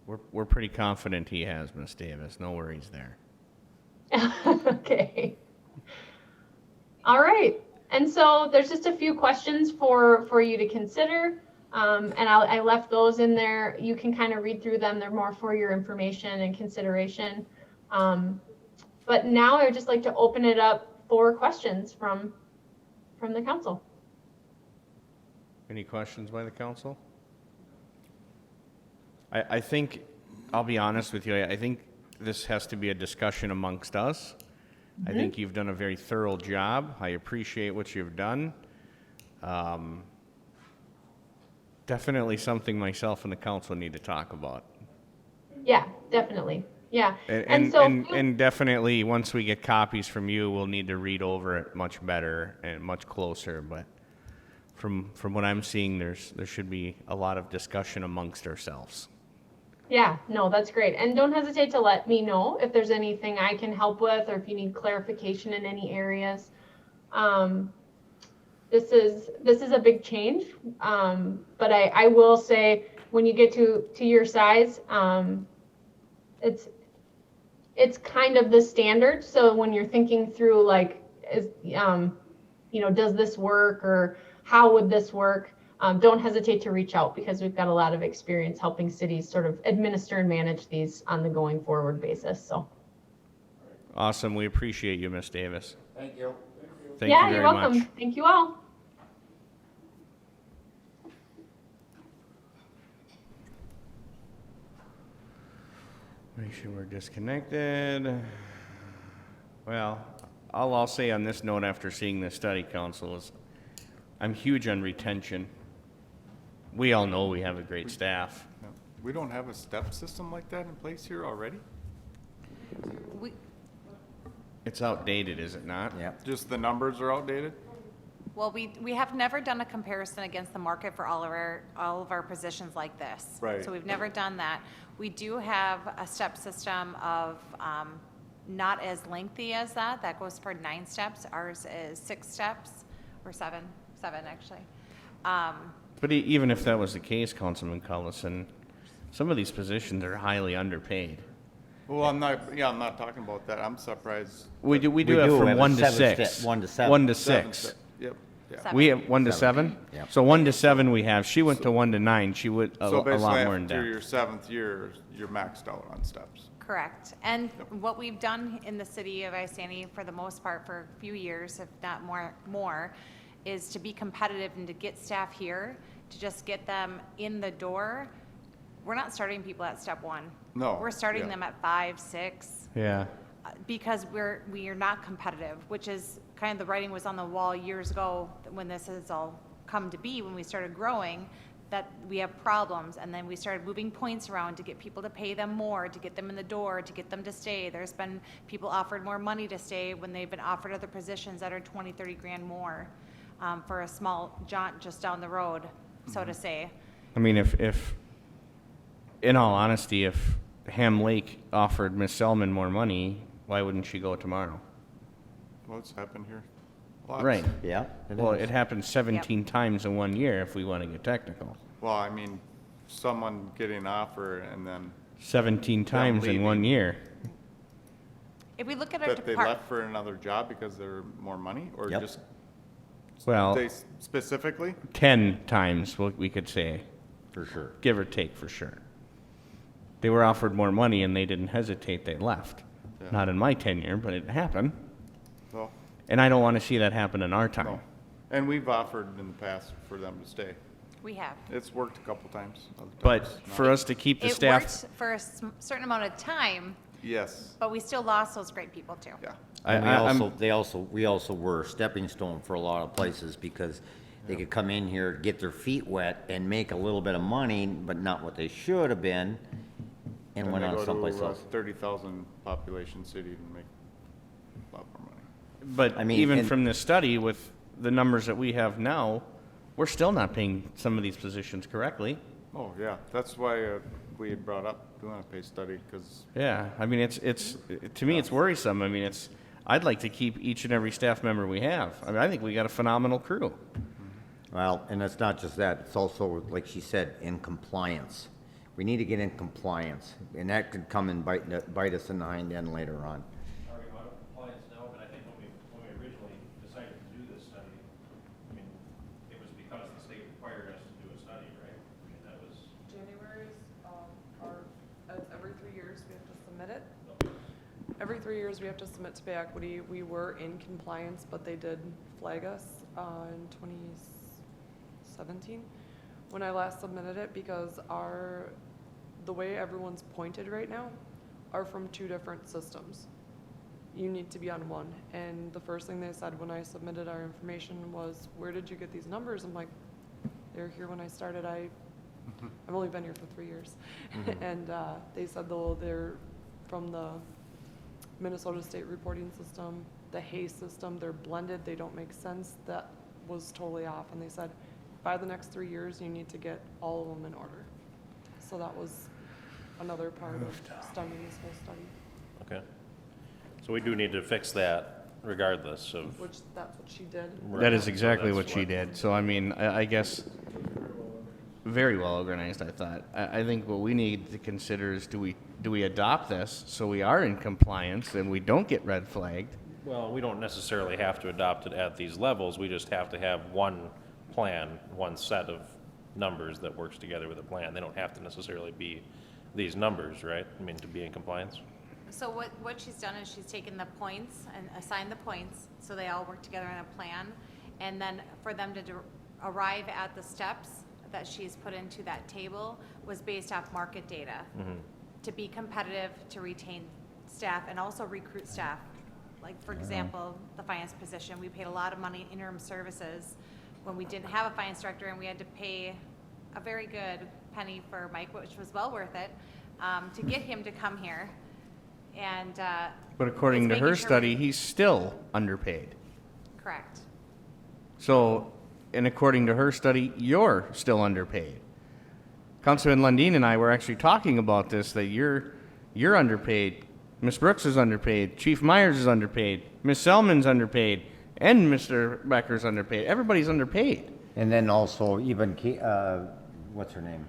We're pretty confident he has, Ms. Davis. No worries there. Okay. All right. And so there's just a few questions for you to consider. And I left those in there. You can kind of read through them. They're more for your information and consideration. But now I would just like to open it up for questions from the council. Any questions by the council? I think, I'll be honest with you, I think this has to be a discussion amongst us. I think you've done a very thorough job. I appreciate what you've done. Definitely something myself and the council need to talk about. Yeah, definitely. Yeah. And definitely, once we get copies from you, we'll need to read over it much better and much closer. But from what I'm seeing, there should be a lot of discussion amongst ourselves. Yeah, no, that's great. And don't hesitate to let me know if there's anything I can help with or if you need clarification in any areas. This is a big change, but I will say when you get to your size, it's kind of the standard. So when you're thinking through like, does this work or how would this work? Don't hesitate to reach out because we've got a lot of experience helping cities sort of administer and manage these on the going forward basis. So. Awesome. We appreciate you, Ms. Davis. Thank you. Thank you very you're welcome. much. Thank you all. Make sure we're disconnected. Well, all I'll say on this note after seeing this study, council, is I'm huge on retention. We all know we have a great staff. We don't have a step system like that in place here already? It's outdated, is it not? Yeah. Just the numbers are outdated? Well, we have never done a comparison against the market for all of our positions like this. Right. So we've never done that. We do have a step system of not as lengthy as that. That goes for 9 steps. Ours is 6 steps, or 7 actually. But even if that was the case, Councilman Cullison, some of these positions are highly underpaid. Well, I'm not talking about that. I'm surprised. We do We have do from have a 1 to 7 6. 1 to 7. 1 to 7 6. step. Yep. Yeah. 7. We have 1 to 7? Yep. So 1 to 7 we have. She went to 1 to 9. She would a So lot basically more in after depth. your 7th year, you're maxed out on steps. Correct. And what we've done in the city of Isani for the most part for a few years, if not more, is to be competitive and to get staff here, to just get them in the door. We're not starting people at step 1. No, We're starting yeah. them at 5, 6, Yeah. because we are not competitive, which is kind of the writing was on the wall years ago when this has all come to be, when we started growing, that we have problems, and then we started moving points around to get people to pay them more, to get them in the door, to get them to stay. There's been people offered more money to stay when they've been offered other positions that are 20, 30 grand more for a small jaunt just down the road, so to say. I mean, if in all honesty, if Ham Lake offered Miss Selman more money, why wouldn't she go tomorrow? What's happened here? Lots. Right. Yeah. Well, it happened 17 times in 1 year if we want to get technical. Well, I mean, someone getting an offer and then 17 times in 1 year. If we look at our that they department. left for another job because they're more money or Yep. just Well, They specifically? 10 times, we could say, For sure. give or take, for sure. They were offered more money and they didn't hesitate, they left. Yeah. Not in my tenure, but it happened. No, And I don't want to see that happen in our time. no. And we've offered in the past for them to stay. We have. It's worked a couple times. other But times not. for us to keep the It staff, worked for a certain amount of time, Yes, but we still lost those great people too. yeah. And I'm- we also were a stepping stone for a lot of places because they could come in here, get their feet wet and make a little bit of money, but not what they should have been, and went on someplace else. 30,000 population city and make a lot more money. but I mean, even and- from this study, with the numbers that we have now, we're still not paying some of these positions correctly. Oh, yeah, that's why we had brought up doing a pay study, because, Yeah, I mean, to me, it's worrisome. I mean, I'd like to keep each and every staff member we have. I mean, I think we got a phenomenal crew. Well, and it's not just that, it's also, like she said, in compliance. We need to get in compliance, and that could come and bite us in the hind end later on. Are we out of compliance now? But I think when we originally decided to do this study, I mean, it was because the state required us to do a study, right? I mean, that was. January's, every 3 years we have to submit it. Every 3 years we have to submit to Pay Equity. We were in compliance, but they did flag us in 2017 when I last submitted it because the way everyone's pointed right now are from 2 different systems. You need to be on one. And the first thing they said when I submitted our information was, where did you get these numbers? I'm like, they were here when I started. I've only been here for 3 years. And they said, though, they're from the Minnesota State Reporting System, the Hayes system, they're blended, they don't make sense. That was totally off. And they said, by the next 3 years, you need to get all of them in order. So that was another part of stemming this whole study, Okay. So we do need to fix that regardless of. which that's what she did. That is exactly So what that's she did. So, I mean, I guess, very well organized, I thought. I think what we need to consider is, do we adopt this so we are in compliance and we don't get red flagged? Well, we don't necessarily have to adopt it at these levels. We just have to have one plan, one set of numbers that works together with a plan. They don't have to necessarily be these numbers, right? I mean, to be in compliance. So what she's done is she's taken the points and assigned the points, so they all work together in a plan. And then for them to arrive at the steps that she's put into that table was based off market data. To be competitive, to retain staff, and also recruit staff. Like, for example, the finance position, we paid a lot of money in interim services when we didn't have a finance director, and we had to pay a very good penny for Mike, which was well worth it, to get him to come here. And But according it's to making her sure study, he's still underpaid. correct. So, and according to her study, you're still underpaid. Councilman Lundin and I were actually talking about this, that you're underpaid. Ms. Brooks is underpaid. Chief Myers is underpaid. Ms. Selman's underpaid. And Mr. Becker's underpaid. Everybody's underpaid. And then also even, what's her name?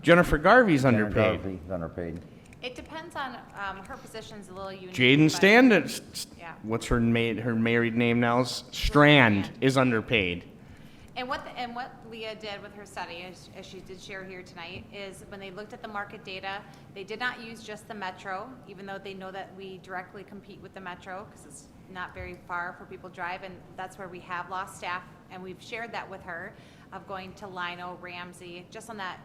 Jennifer Garvey's underpaid. Garvey's underpaid. It depends on, her position's a little unique. Jaden but- Stand, Yeah. what's her married name now? Strand is underpaid. And what Leah did with her study, as she did share here tonight, is when they looked at the market data, they did not use just the metro, even though they know that we directly compete with the metro, because it's not very far for people to drive, and that's where we have lost staff, and we've shared that with her, of going to Lino, Ramsey, just on that,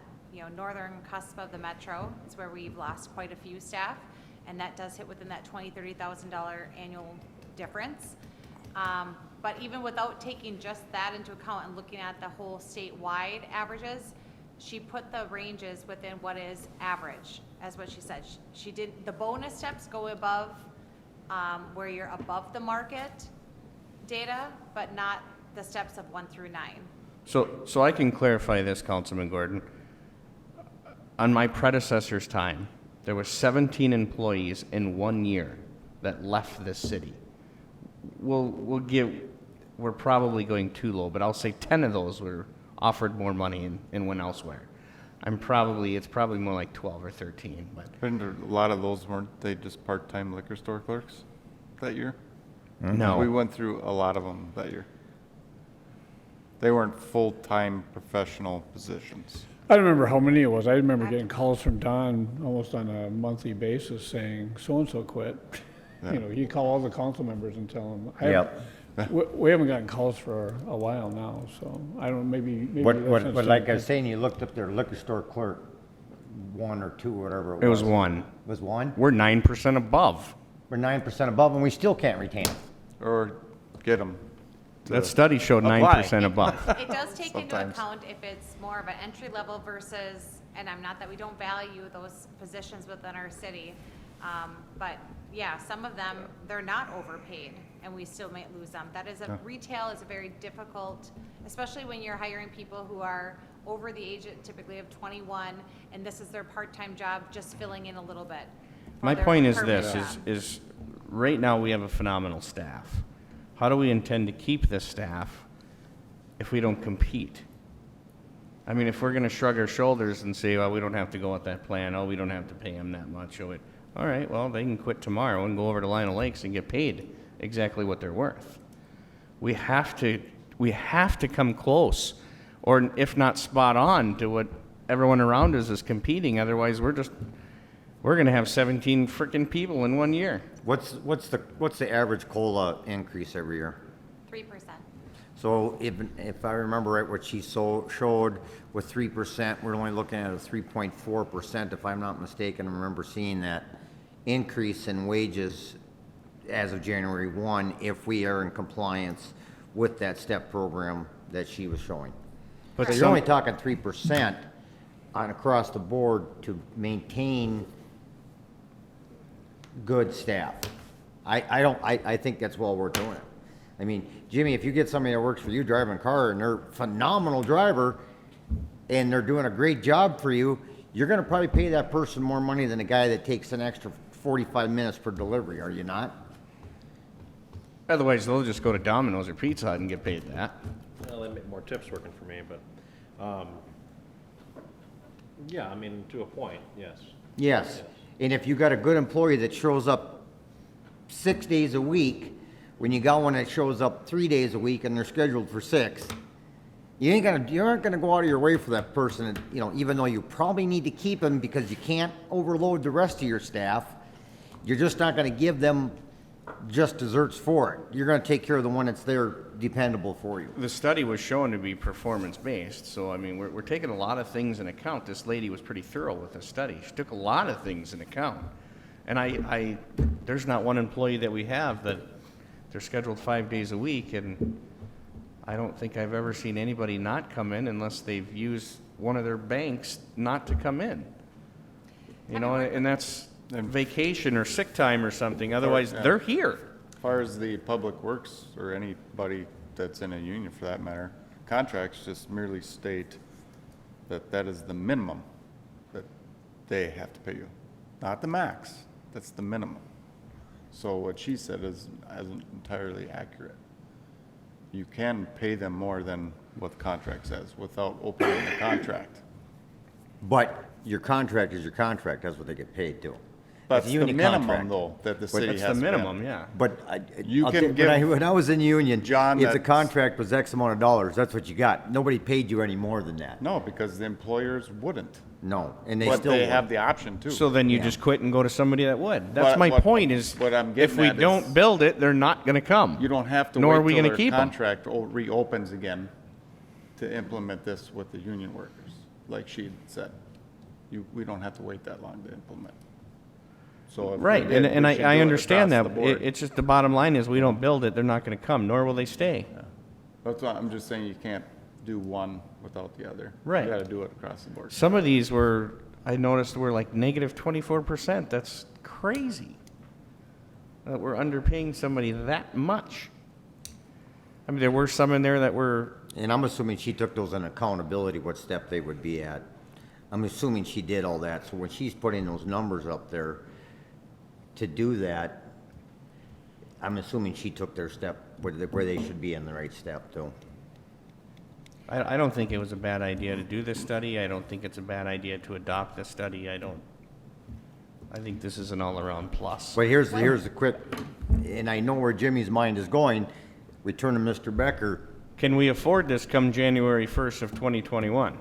northern cusp of the metro, is where we've lost quite a few staff, and that does hit within that $20,000-$30,000 annual difference. But even without taking just that into account and looking at the whole statewide averages, she put the ranges within what is average, as what she said. She did, the bonus steps go above, where you're above the market data, but not the steps of 1 through 9. So I can clarify this, Councilman Gordon. On my predecessor's time, there were 17 employees in 1 year that left this city. We're probably going too low, but I'll say 10 of those were offered more money and went elsewhere. It's probably more like 12 or 13, but And a lot of those weren't they just part-time liquor store clerks that year? No. We went through a lot of them that year. They weren't full-time professional positions. I don't remember how many it was. I remember getting calls from Don almost on a monthly basis saying, so-and-so quit. Yeah. You know, you call all the council members and tell them. Yep. We haven't gotten calls for a while now, so I don't, maybe. But like I was saying, you looked up their liquor store clerk, 1 or 2, whatever it was. It was 1. It was 1? We're 9% above. We're 9% above, and we still can't retain them. Or get them. That study showed 9% above. It does take into Sometimes. account if it's more of an entry level versus, and I'm not that we don't value those positions within our city. But yeah, some of them, they're not overpaid and we still might lose them. That is retail is a very difficult, especially when you're hiring people who are over the age typically of 21 and this is their part-time job, just filling in a little bit. for My their point is permanent this, job. is right now we have a phenomenal staff. How do we intend to keep this staff if we don't compete? I mean, if we're gonna shrug our shoulders and say, well, we don't have to go with that plan, oh, we don't have to pay them that much, oh, all right, well, they can quit tomorrow and go over to Lionel Lakes and get paid exactly what they're worth. We have to come close, or if not spot on, to what everyone around us is competing, otherwise we're gonna have 17 frickin' people in 1 year. What's the average COLA increase every year? 3%. So if I remember right, what she showed with 3%, we're only looking at a 3.4%, if I'm not mistaken. I remember seeing that increase in wages as of January 1, if we are in compliance with that step program that she was showing. But So you're only talking 3% on across the board to maintain good staff. I think that's well worth doing it. I mean, Jimmy, if you get somebody that works for you driving a car and they're a phenomenal driver and they're doing a great job for you, you're gonna probably pay that person more money than a guy that takes an extra 45 minutes per delivery, are you not? Otherwise, they'll just go to Domino's or Pizza Hut and get paid that. Well, they make more tips working for me, but, yeah, I mean, to a point, yes. Yes. And if you got a good employee that shows up 6 days a week, when you got one that shows up 3 days a week and they're scheduled for 6, you aren't gonna go out of your way for that person, you know, even though you probably need to keep them because you can't overload the rest of your staff. You're just not gonna give them just desserts for it. You're gonna take care of the one that's there dependable for you. The study was shown to be performance-based, so I mean, we're taking a lot of things in account. This lady was pretty thorough with the study. She took a lot of things in account. And there's not one employee that we have that they're scheduled 5 days a week, and I don't think I've ever seen anybody not come in unless they've used one of their banks not to come in. You know, and that's vacation or sick time or something, otherwise Yeah. they're here. As far as the public works, or anybody that's in a union for that matter, contracts just merely state that that is the minimum that they have to pay you, not the max. That's the minimum. So what she said isn't entirely accurate. You can pay them more than what the contract says without opening the contract. But your contract is your contract, that's what they get paid to. That's It's a the union minimum contract. though, that the But city That's has the to pay. minimum, yeah. But You I'll can tell- give- when I was in union, John, if the that's- contract was X amount of dollars, that's what you got. Nobody paid you any more than that. No, because the employers wouldn't. No, and they But still they won't. have the option too. So then you just quit and go to somebody that would. That's my What- point is, what I'm if getting we at is- don't build it, they're not gonna come. You don't have to Nor are we wait till gonna their keep 'em. contract reopens again to implement this with the union workers, like she said. We don't have to wait that long to implement. So if we Right, did, and we should do I it understand across that. the board. It's just the bottom line is we don't build it, they're not gonna come, nor will they stay. That's why I'm just saying you can't do one without the other. Right. You gotta do it across the board. Some of these I noticed were like negative 24%. That's crazy. That we're underpaying somebody that much. I mean, there were some in there that were, And I'm assuming she took those in accountability, what step they would be at. I'm assuming she did all that, so when she's putting those numbers up there to do that, I'm assuming she took their step where they should be in the right step too. I don't think it was a bad idea to do this study. I don't think it's a bad idea to adopt this study. I think this is an all-around plus. But here's the quick and I know where Jimmy's mind is going, we turn to Mr. Becker. Can we afford this come January 1st of 2021?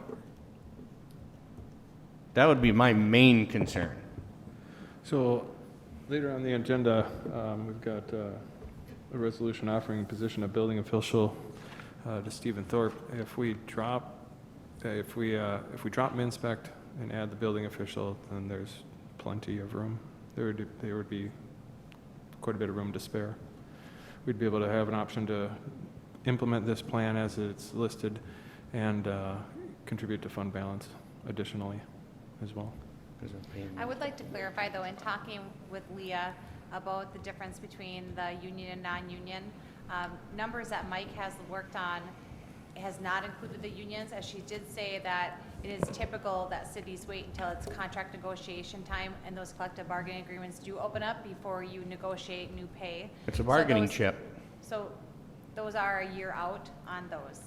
That would be my main concern. So later on the agenda, we've got a resolution offering position of building official to Stephen Thorpe. If we drop Minspec and add the building official, then there's plenty of room. There would be quite a bit of room to spare. We'd be able to have an option to implement this plan as it's listed and contribute to fund balance additionally as well. I would like to clarify, though, in talking with Leah about the difference between the union and non-union, numbers that Mike has worked on has not included the unions, as she did say that it is typical that cities wait until it's contract negotiation time and those collective bargaining agreements do open up before you negotiate new pay. It's a bargaining those- chip. So those are a year out on those.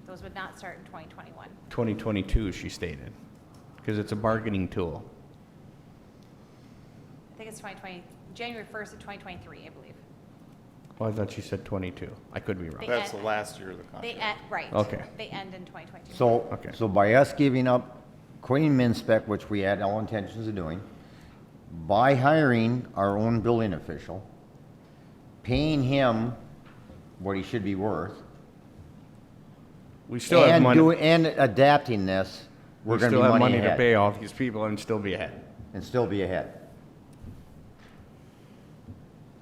Those would not start in 2021. 2022, she stated, because it's a bargaining tool. I think it's 2020, January 1st of 2023, I believe. Well, I thought she said 22. I could be wrong. They That's the end- last year of the They contract. end, right. Okay. They end in 2022. So, Okay. so by us giving up Queen Minspec, which we had all intentions of doing, by hiring our own building official, paying him what he should be worth, We still have money. and adapting this, we're We gonna still be have money money to ahead pay all these people and still be ahead. and still be ahead.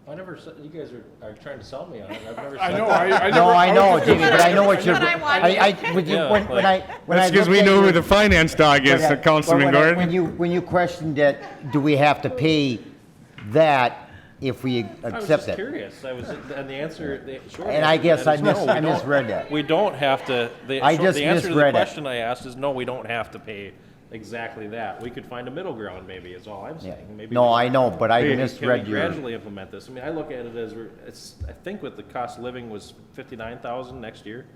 I never, you guys are trying to sell me on it. I've never I said know, that. No, I know, was- Jimmy, but I know what you're, That's what I wanted. when you, Yeah, when I That's because looked we at know your- who the finance dog is, But, Councilman when Gordon. when you questioned that, do we have to pay that if we I was accept just it? curious. And the answer, the short And I answer to guess that is no, we I don't. misread that. We don't have to, the I just the answer to the misread it. question I asked is no, we don't have to pay exactly that. We could find a middle ground maybe, is all I'm Yeah. saying. Maybe No, we- I know, but I Can we misread your, gradually implement this? I mean, I look at it as, I think with the cost of living was 59,000 next year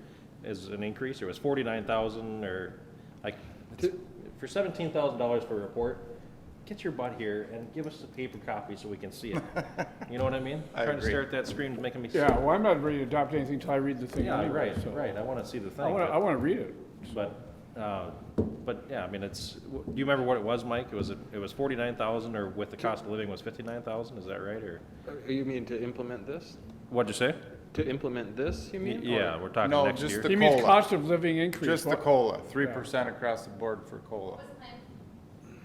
as an increase, or it was 49,000, or like, for $17,000 for a report, get your butt here and give us a paper copy so we can see it. You know what I mean? I Trying to agree. stare at that screen is making me sick. Yeah, well, I'm not ready to adopt anything until I read the thing Yeah, anyway, right, so. right. I want to see the thing. I wanna read it. But yeah, I mean, do you remember what it was, Mike? It was 49,000, or with the cost of living was 59,000, is that right, or? You mean to implement this? What'd you say? To implement this, you mean? Yeah, we're talking No, next just year. the He means COLA. cost of living increase. Just the What- COLA, 3% across the board for COLA.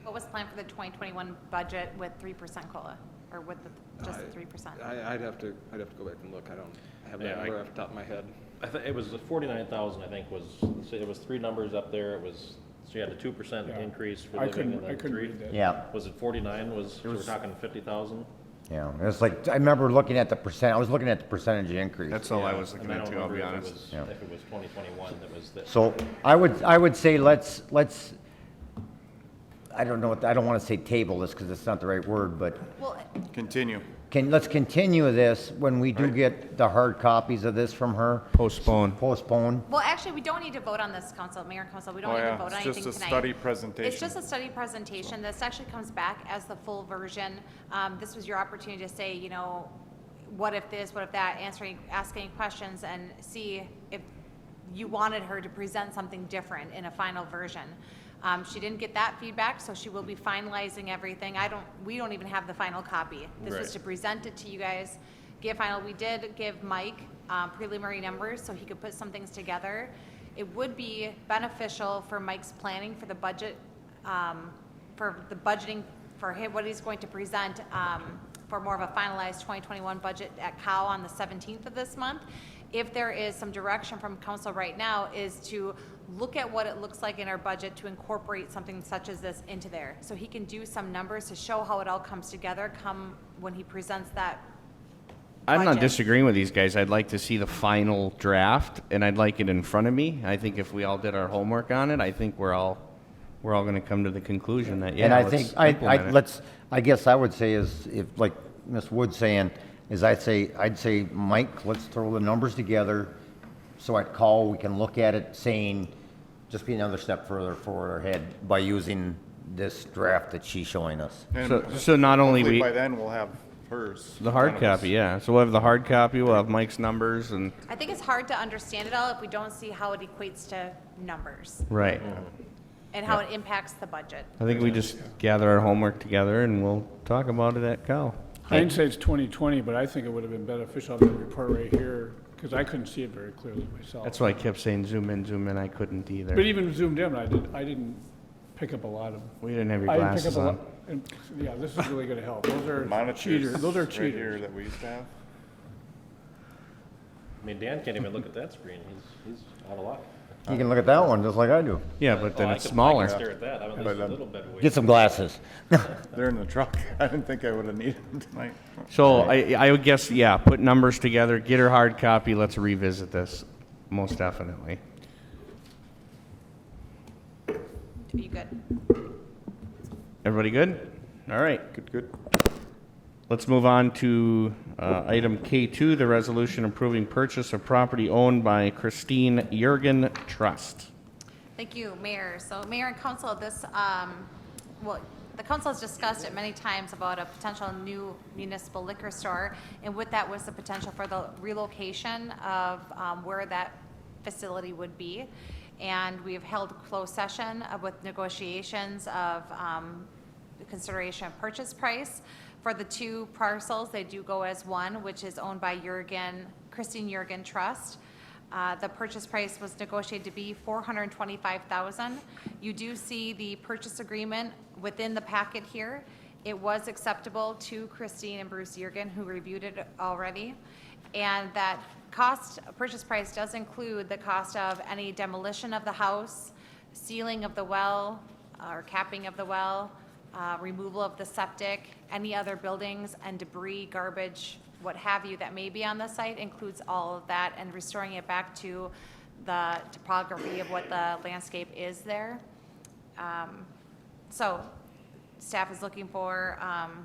What was the plan for the 2021 budget with 3% COLA, or with just the 3%? I'd have to go back and look. I don't have Yeah, that number off the top of my head. It was the 49,000, I think, so it was three numbers up there. It was, so you had a 2% Yeah. increase for I living, couldn't, and I then couldn't three. read that. yeah, Was it 49, so we're talking 50,000? yeah. It's like, I remember looking at the percent, I was looking at the percentage increase. That's all I Yeah, was looking and I at don't too, I'll be remember if it honest. was- Yeah. If it was 2021, that was the. So I would say let's, I don't know, I don't want to say table this because it's not the right word, but Well, Continue. let's continue this when we do get the hard copies of this from her. Postpone. Postpone. well, actually, we don't need to vote on this, Mayor and Council. We don't Oh, need to yeah, vote on it's anything just a tonight. study presentation. It's just a study presentation. This actually comes back as the full version. This was your opportunity to say, you know, what if this, what if that, ask any questions and see if you wanted her to present something different in a final version. She didn't get that feedback, so she will be finalizing everything. We don't even have the final copy. This was Right. to present it to you guys, give final. We did give Mike preliminary numbers so he could put some things together. It would be beneficial for Mike's planning for the budget, for the budgeting for him, what he's going to present for more of a finalized 2021 budget at COW on the 17th of this month. If there is some direction from council right now, is to look at what it looks like in our budget to incorporate something such as this into there. So he can do some numbers to show how it all comes together come when he presents that. I'm not budget. disagreeing with these guys. I'd like to see the final draft, and I'd like it in front of me. I think if we all did our homework on it, I think we're all going to come to the conclusion that, yeah, And I let's think, implement it. I guess I would say is, if, like Ms. Wood's saying, is I'd say, Mike, let's throw the numbers together. So at call, we can look at it saying, just be another step further forward ahead by using this draft that she's showing us. And So not only hopefully we, by then, we'll have hers. The hard None of us. copy, yeah. So we'll have the hard copy, we'll have Mike's numbers and, I think it's hard to understand it all if we don't see how it equates to numbers right. and how it impacts the budget. I think we just gather our homework together and we'll talk about it at Cal. Hindsight's 20/20, but I think it would have been beneficial to have the report right here, because I couldn't see it very clearly myself. That's why I kept saying zoom in, I couldn't either. But even zoomed in, I didn't pick up a lot of. We didn't have your I didn't pick glasses up a on. lot. and- Yeah, this is really gonna help. Those are Monitors cheaters, those are right here cheaters. that we used to have. I mean, Dan can't even look at that screen. He's out of luck. You can look at that one just like I do. Yeah, but then Oh, it's I smaller. can stare at that. I'm at least a little bit away. Get some glasses. They're in the truck. I didn't think I would have needed them tonight. So I would guess, yeah, put numbers together, get her hard copy, let's revisit this, most definitely. Are you good? Everybody good? All right. Good. Let's move on to item K2, the resolution approving purchase of property owned by Christine Jurgen Trust. Thank you, Mayor. So Mayor and Council, this, well, the council has discussed it many times about a potential new municipal liquor store, and with that was the potential for the relocation of where that facility would be. And we have held closed session with negotiations of consideration of purchase price. For the two parcels, they do go as one, which is owned by Christine Jurgen Trust. The purchase price was negotiated to be $425,000. You do see the purchase agreement within the packet here. It was acceptable to Christine and Bruce Jurgen, who reviewed it already. And that purchase price does include the cost of any demolition of the house, sealing of the well, or capping of the well, removal of the septic, any other buildings and debris, garbage, what have you that may be on the site, includes all of that, and restoring it back to the topography of what the landscape is there. So staff is looking for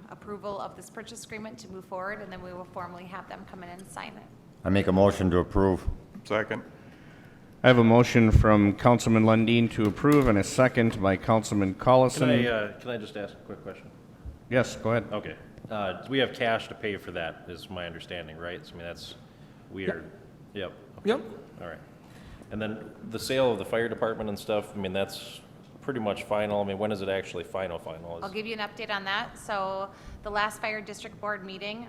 approval of this purchase agreement to move forward, and then we will formally have them come in and sign it. I make a motion to approve. Second. I have a motion from Councilman Lundin to approve and a second by Councilman Collison. Can I just ask a quick question? Yes, go ahead. Okay. We have cash to pay for that, is my understanding, right? So, I mean, that's weird. Yep. Okay. Yep. All right. And then the sale of the fire department and stuff, I mean, that's pretty much final. I mean, when is it actually final? I'll give you an update on that. So the last fire district board meeting,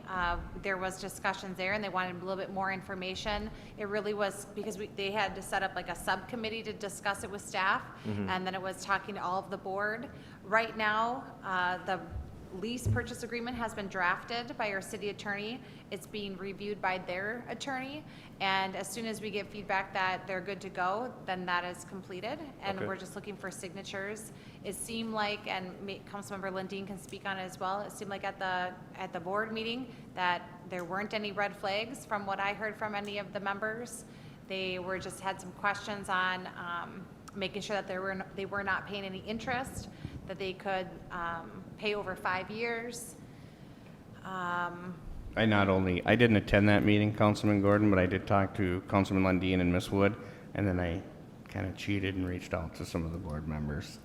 there was discussions there and they wanted a little bit more information. It really was because they had to set up like a subcommittee to discuss it with staff. And then it was talking to all of the board. Right now, the lease purchase agreement has been drafted by our city attorney. It's being reviewed by their attorney. And as soon as we get feedback that they're good to go, then that is completed. And Okay. we're just looking for signatures. It seemed like, and Councilmember Lundin can speak on it as well, it seemed like at the board meeting that there weren't any red flags from what I heard from any of the members. They just had some questions on making sure that they were not paying any interest, that they could pay over 5 years. I didn't attend that meeting, Councilman Gordon, but I did talk to Councilman Lundin and Ms. Wood, and then I kind of cheated and reached out to some of the board members,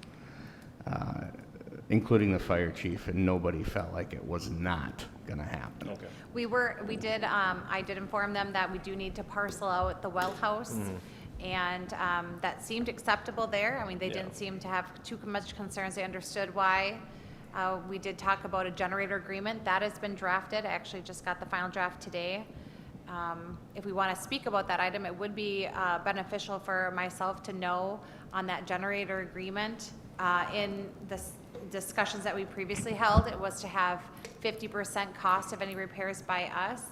including the fire chief, and nobody felt like it was not gonna happen. Okay. I did inform them that we do need to parcel out the well house. And that seemed acceptable there. I mean, they didn't seem to have too much concerns. They understood why. We did talk about a generator agreement. That has been drafted. I actually just got the final draft today. If we want to speak about that item, it would be beneficial for myself to know on that generator agreement. In the discussions that we previously held, it was to have 50% cost of any repairs by us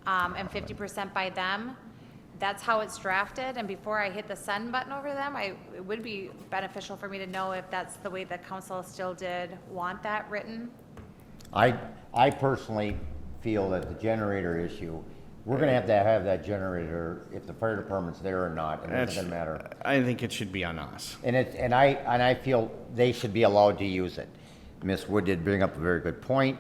and 50% by them. That's how it's drafted, and before I hit the send button over them, it would be beneficial for me to know if that's the way the council still did want that written. I personally feel that the generator issue, we're gonna have that generator if the fire department's there or not, and it doesn't matter. I think it should be on us. And I feel they should be allowed to use it. Ms. Wood did bring up a very good point.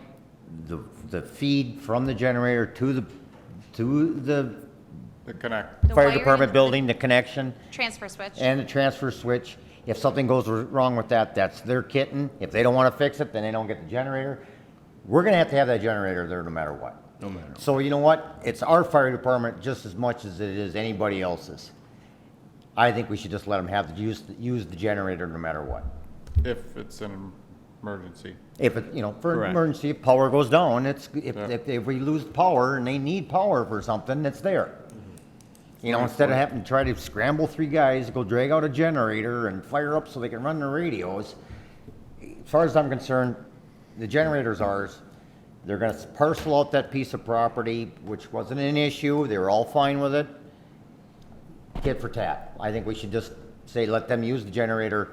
The feed from the generator to the connect. fire wiring department and building, the connection, Transfer switch. and the transfer switch. If something goes wrong with that, that's their kitten. If they don't want to fix it, then they don't get the generator. we're gonna have to have that generator there no matter what. No matter what. So you know what? It's our fire department just as much as it is anybody else's. I think we should just let them have, use the generator no matter what. If it's an emergency. If it, you know, for an Correct. emergency, if power goes down, if Yeah. if we lose power and they need power for something, it's there. You know, instead of having to try to scramble 3 guys, go drag out a generator and fire up so they can run their radios. As far as I'm concerned, the generator's ours. They're gonna parcel out that piece of property, which wasn't an issue. They were all fine with it. Tit for tat. I think we should just say, let them use the generator.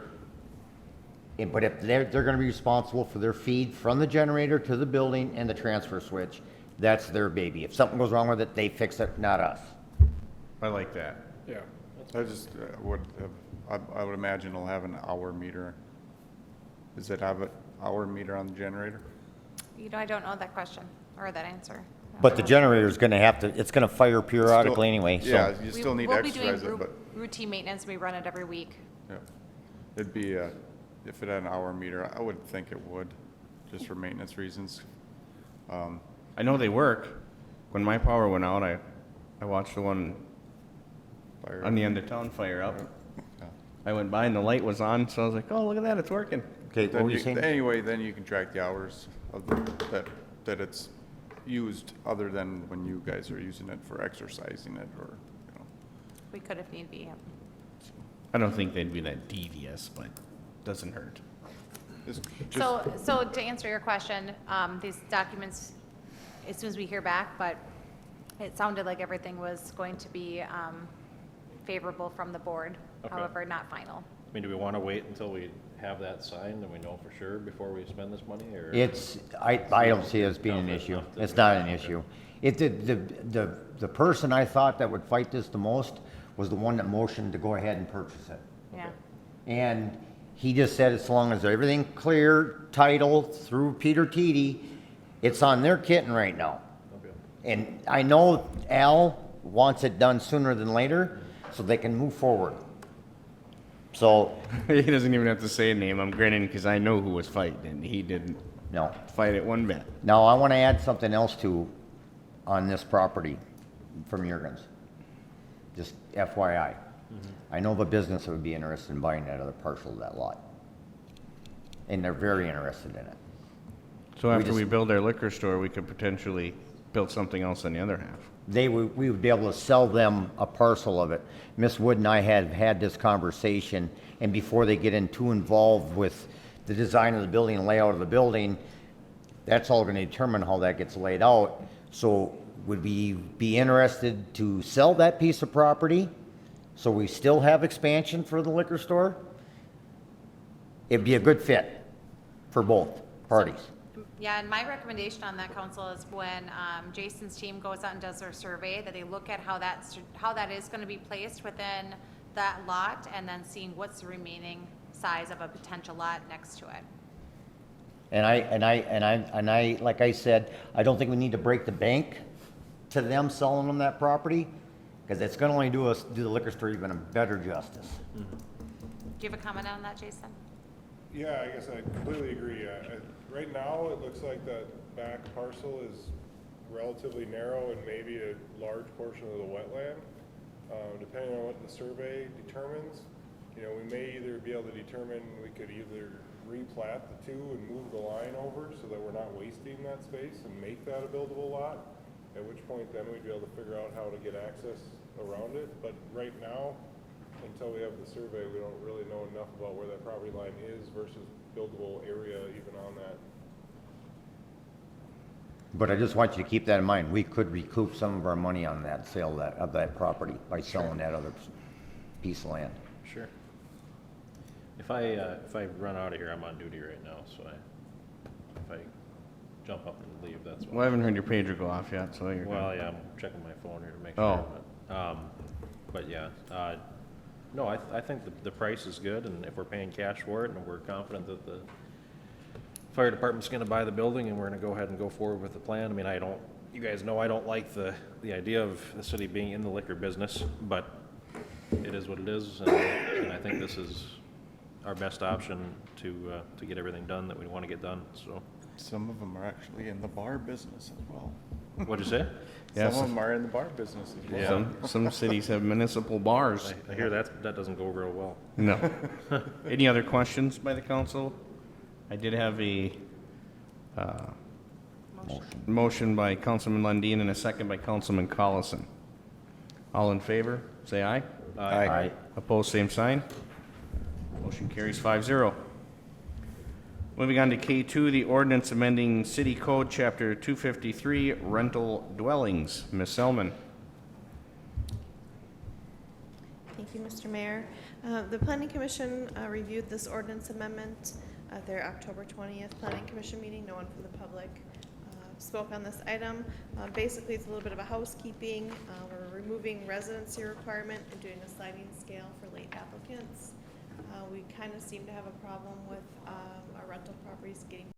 But if they're gonna be responsible for their feed from the generator to the building and the transfer switch, that's their baby. If something goes wrong with it, they fix it, not us. I like that. Yeah. I just would have, I would imagine it'll have an hour meter. Does it have an hour meter on the generator? You know, I don't know that question or that answer. But the generator's gonna have to, it's gonna fire periodically anyway, so. Yeah, you still need to We'll be doing exercise it, but, routine maintenance. We run it every week. yeah. It'd be, if it had an hour meter, I would think it would, just for maintenance reasons. I know they work. When my power went out, I watched the one Fire. on the end of town fire up. Yeah. I went by and the light was on, so I was like, oh, look at that, it's working. Okay, what Then were you saying? anyway, then you can track the hours of that it's used, other than when you guys are using it for exercising it, or, you know. We could if need be. I don't think they'd be that devious, but doesn't hurt. Just- So to answer your question, these documents, as soon as we hear back, but it sounded like everything was going to be favorable from the board, Okay. however, not final. I mean, do we want to wait until we have that signed and we know for sure before we spend this money, or? I don't see it as being an issue. It's not an issue. The person I thought that would fight this the most was the one that motioned to go ahead and purchase it. Yeah. And he just said as long as everything clear, title through Peter Teedy, it's on their kitten right now. Okay. And I know Al wants it done sooner than later, so they can move forward. So, He doesn't even have to say a name. I'm grinning because I know who was fighting, and he didn't no. fight it one bit. Now, I want to add something else too on this property from Jurgens. Just FYI. I know the business would be interested in buying that other parcel of that lot. And they're very interested in it. So after we just- build our liquor store, we could potentially build something else on the other half. We would be able to sell them a parcel of it. Miss Wood and I had had this conversation, and before they get too involved with the design of the building and layout of the building, that's all gonna determine how that gets laid out. So would we be interested to sell that piece of property, so we still have expansion for the liquor store? It'd be a good fit for both parties. Yeah, and my recommendation on that, council, is when Jason's team goes out and does their survey, that they look at how that is going to be placed within that lot, and then seeing what's the remaining size of a potential lot next to it. And I, like I said, I don't think we need to break the bank to them selling them that property, because it's gonna only do the liquor store even a better justice. Do you have a comment on that, Jason? Yeah, I guess I completely agree. Right now, it looks like that back parcel is relatively narrow and maybe a large portion of the wetland. Depending on what the survey determines, you know, we may either be able to determine, we could either replat the two and move the line over so that we're not wasting that space and make that a buildable lot, at which point then we'd be able to figure out how to get access around it. But right now, until we have the survey, we don't really know enough about where that property line is versus buildable area even on that. But I just want you to keep that in mind. We could recoup some of our money on that sale of that property by selling that other piece of land. Sure. If I run out of here, I'm on duty right now, so if I jump up and leave, that's Well, I haven't heard your pager go off yet, so you're Well, good. yeah, I'm checking my phone here to make Oh. sure, but yeah, no, I think the price is good, and if we're paying cash for it, and we're confident that the fire department's gonna buy the building, and we're gonna go ahead and go forward with the plan. I mean, you guys know I don't like the idea of the city being in the liquor business, but it is what it is, and I think this is our best option to get everything done that we wanna get done, so. Some of them are actually in the bar business as well. What'd you say? Yes. Some of them are in the bar business as well. Yeah. Some cities have municipal bars. I hear that doesn't go real well. No. Any other questions by the council? I did have a motion by Councilman Lundin and a second by Councilman Collison. All in favor, say aye. Aye. Opposed, same sign. Motion carries 5-0. Moving on to K2, the ordinance amending City Code, Chapter 253, rental dwellings. Ms. Selman. Thank you, Mr. Mayor. The Planning Commission reviewed this ordinance amendment at their October 20th Planning Commission meeting. No one from the public spoke on this item. Basically, it's a little bit of a housekeeping. We're removing residency requirement and doing a sliding scale for late applicants. We kind of seem to have a problem with our rental properties getting